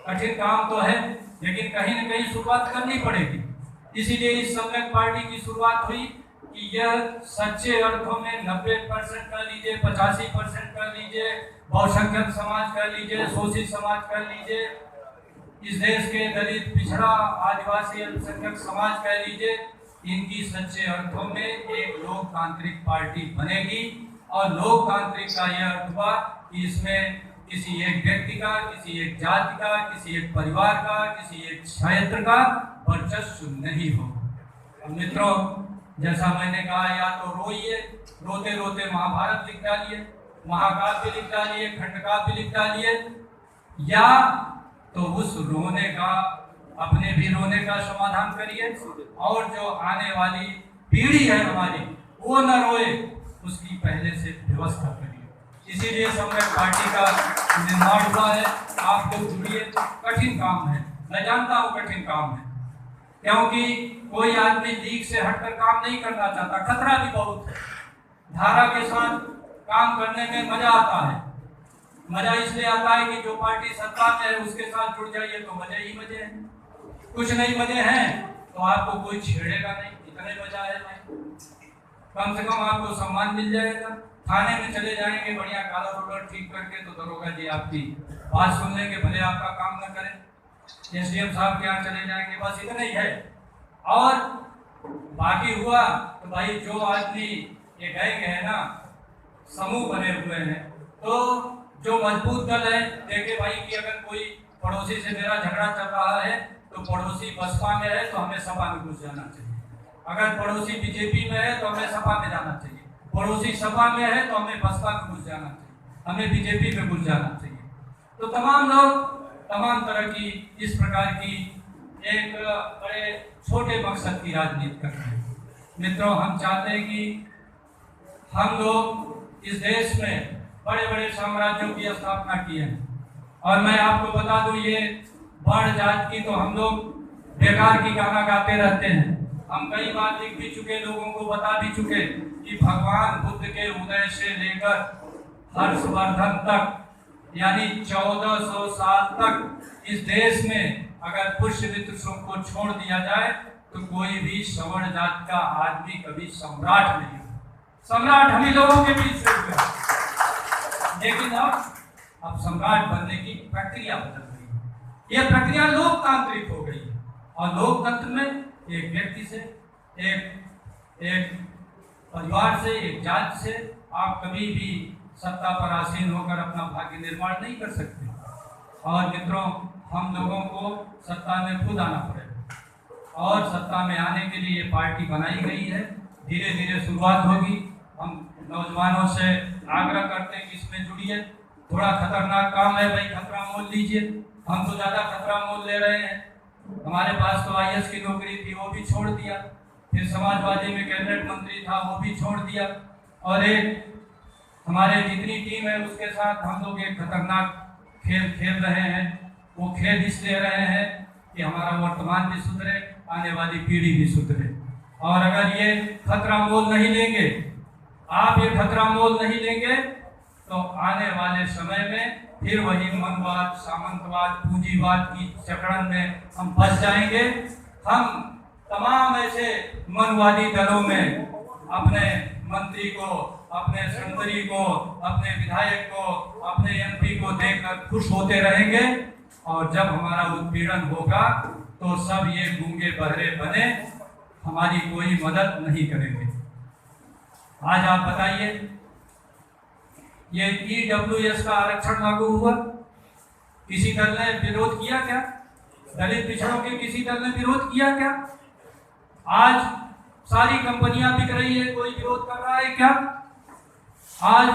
कठिन काम तो है, लेकिन कहीं न कहीं शुरुआत करनी पड़ेगी। इसीलिए इस सम्यक पार्टी की शुरुआत हुई कि यह सच्चे अर्थों में 90% कर लीजिए, 85% कर लीजिए, बहुसंख्यक समाज कर लीजिए, शोषित समाज कर लीजिए, इस देश के दलित, पिछड़ा, आदिवासी, अल्पसंख्यक समाज कह लीजिए, इनकी सच्चे अर्थों में एक लोकतांत्रिक पार्टी बनेगी। और लोकतांत्रिक का यह अर्थ हुआ कि इसमें किसी एक व्यक्ति का, किसी एक जाति का, किसी एक परिवार का, किसी एक क्षेत्र का वर्चस्व नहीं हो। मित्रों, जैसा मैंने कहा, या तो रोइए, रोते रोते महाभारत लिख डालिए, महाकाव्य लिख डालिए, खंडकाव्य लिख डालिए, या तो उस रोने का, अपने भी रोने का समाधान करिए और जो आने वाली पीढ़ी है हमारी वो न रोए, उसकी पहले से व्यवस्था करिए। इसीलिए सम्यक पार्टी का निर्माण हुआ है। आप लोग जुड़िए। कठिन काम है, मैं जानता हूँ कठिन काम है, क्योंकि कोई आदमी लीग से हटकर काम नहीं करना चाहता, खतरा भी बहुत है। धारा के साथ काम करने में मजा आता है। मजा इसलिए आता है कि जो पार्टी सत्ता में है उसके साथ जुड़ जाइए तो मजे ही मजे हैं। कुछ नहीं मजे हैं तो आपको कोई छेड़ेगा नहीं, इतने मजा है भाई। कम से कम आपको सम्मान मिल जाएगा। थाने में चले जाएंगे बढ़िया कॉलर वॉलर ठीक करके, तो दरोगा जी आपकी बात सुन लेंगे, भले आपका काम न करें। SDM साहब के यहाँ चले जाएंगे, बस इतना ही है। और बाकी हुआ तो भाई जो आदमी ये गैंग है ना, समूह बने हुए हैं, तो जो मजबूत दल है, देखे भाई कि अगर कोई पड़ोसी से मेरा झगड़ा चल रहा है तो पड़ोसी बसपा में है तो हमें सपा में घुस जाना चाहिए। अगर पड़ोसी BJP में है तो हमें सपा में जाना चाहिए। पड़ोसी सपा में है तो हमें बसपा में घुस जाना चाहिए, हमें BJP में घुस जाना चाहिए। तो तमाम लोग तमाम तरह की इस प्रकार की एक बड़े छोटे मकसद की राजनीति करते हैं। मित्रों, हम चाहते हैं कि हम लोग इस देश में बड़े बड़े साम्राज्यों की स्थापना की है। और मैं आपको बता दूं, ये वर्ण जात की तो हम लोग बेकार की गाना गाते रहते हैं। हम कई बार लिख भी चुके, लोगों को बता भी चुके कि भगवान बुद्ध के उदय से लेकर हर्षवर्धन तक, यानी 1400 साल तक इस देश में अगर पुष्यमित्र को छोड़ दिया जाए तो कोई भी सवर्ण जात का आदमी कभी सम्राट नहीं हो। सम्राट हम ही लोगों के बीच से हुए, लेकिन अब सम्राट बनने की प्रक्रिया बदल गई है। यह प्रक्रिया लोकतांत्रिक हो गई है और लोकतंत्र में एक व्यक्ति से, एक परिवार से, एक जाति से आप कभी भी सत्ता पर आसीन होकर अपना भाग्य निर्माण नहीं कर सकते। और मित्रों, हम लोगों को सत्ता में खुद आना पड़ेगा। और सत्ता में आने के लिए ये पार्टी बनाई गई है। धीरे धीरे शुरुआत होगी। हम नौजवानों से आग्रह करते हैं कि इसमें जुड़िए। थोड़ा खतरनाक काम है भाई, खतरा मोल लीजिए। हम तो ज़्यादा खतरा मोल ले रहे हैं। हमारे पास तो IAS की नौकरी थी, वो भी छोड़ दिया। फिर समाजवादी में कैबिनेट मंत्री था, वो भी छोड़ दिया। और एक हमारे जितनी टीम है उसके साथ हम लोग एक खतरनाक खेल खेल रहे हैं। वो खेल इसलिए रहे हैं कि हमारा वर्तमान भी सुधरे, आने वाली पीढ़ी भी सुधरे। और अगर ये खतरा मोल नहीं लेंगे, आप ये खतरा मोल नहीं लेंगे, तो आने वाले समय में फिर वही मनवाद, सामंतवाद, पूंजीवाद की चक्रण में हम फंस जाएंगे। हम तमाम ऐसे मनवादी दलों में अपने मंत्री को, अपने संतरी को, अपने विधायक को, अपने MP को देखकर खुश होते रहेंगे। और जब हमारा उत्पीड़न होगा तो सब ये गूंगे बहरे बने, हमारी कोई मदद नहीं करेंगे। आज आप बताइए, ये EWS का आरक्षण लागू हुआ, किसी दल ने विरोध किया क्या? दलित पिछड़ों के किसी दल ने विरोध किया क्या? आज सारी कंपनियां बिक रही है, कोई विरोध कर रहा है क्या? आज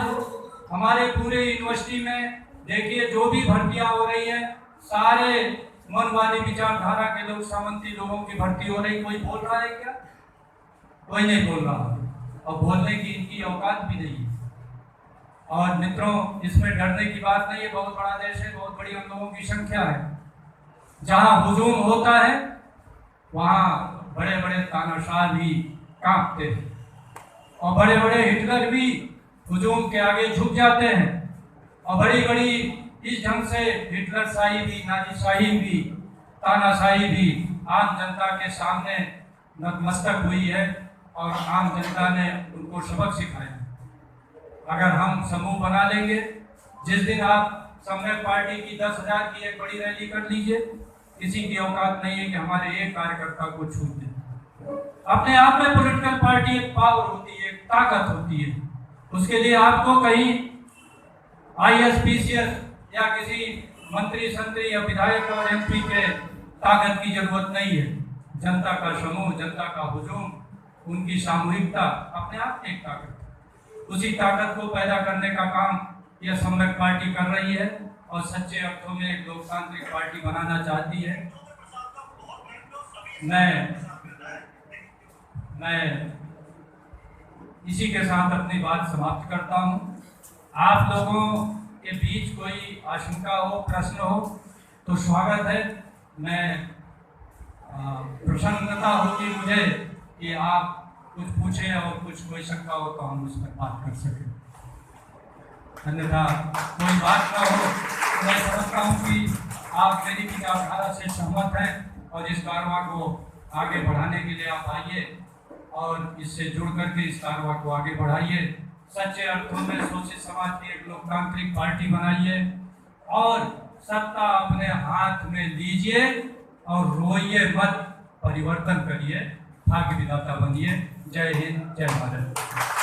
हमारे पूरे यूनिवर्सिटी में देखिए, जो भी भर्तियां हो रही है, सारे मनवादी विचारधारा के लोग, सामंती लोगों की भर्ती हो रही। कोई बोल रहा है क्या? कोई नहीं बोल रहा। और बोलने की इनकी औकात भी नहीं है। और मित्रों, इसमें डरने की बात नहीं है। बहुत बड़ा देश है, बहुत बड़ी हम लोगों की संख्या है। जहां हुजूम होता है वहां बड़े बड़े तानाशाह भी कांपते हैं, और बड़े बड़े हिटलर भी हुजूम के आगे झुक जाते हैं। और बड़ी बड़ी इस ढंग से हिटलर शाही भी, नाजी शाही भी, तानाशाही भी आम जनता के सामने नतमस्तक हुई है, और आम जनता ने उनको सबक सिखाया। अगर हम समूह बना लेंगे, जिस दिन आप सम्यक पार्टी की 10,000 की एक बड़ी रैली कर लीजिए, किसी की औकात नहीं है कि हमारे एक कार्यकर्ता को छूट दे। अपने आप में पॉलिटिकल पार्टी एक पावर होती है, एक ताकत होती है। उसके लिए आपको कहीं IAS PCS या किसी मंत्री, संतरी या विधायक और MP के ताकत की जरूरत नहीं है। जनता का समूह, जनता का हुजूम, उनकी सामूहिकता अपने आप एक ताकत। उसी ताकत को पैदा करने का काम यह सम्यक पार्टी कर रही है, और सच्चे अर्थों में एक लोकतांत्रिक पार्टी बनाना चाहती है। मैं इसी के साथ अपनी बात समाप्त करता हूँ। आप लोगों के बीच कोई आशंका हो, प्रश्न हो तो स्वागत है। मैं प्रसन्नता होगी मुझे कि आप कुछ पूछें, और कुछ कोई शंका हो तो हम उस पर बात कर सकें। अन्यथा कोई बात ना हो तो मैं समझता हूँ कि आप मेरी विचारधारा से सहमत हैं, और इस कारवां को आगे बढ़ाने के लिए आप आइए और इससे जुड़ करके इस कारवां को आगे बढ़ाइए। सच्चे अर्थों में शोषित समाज की एक लोकतांत्रिक पार्टी बनाइए, और सत्ता अपने हाथ में लीजिए, और रोइए मत, परिवर्तन करिए, भाग्य विधाता बनिए। जय हिंद, जय भारत।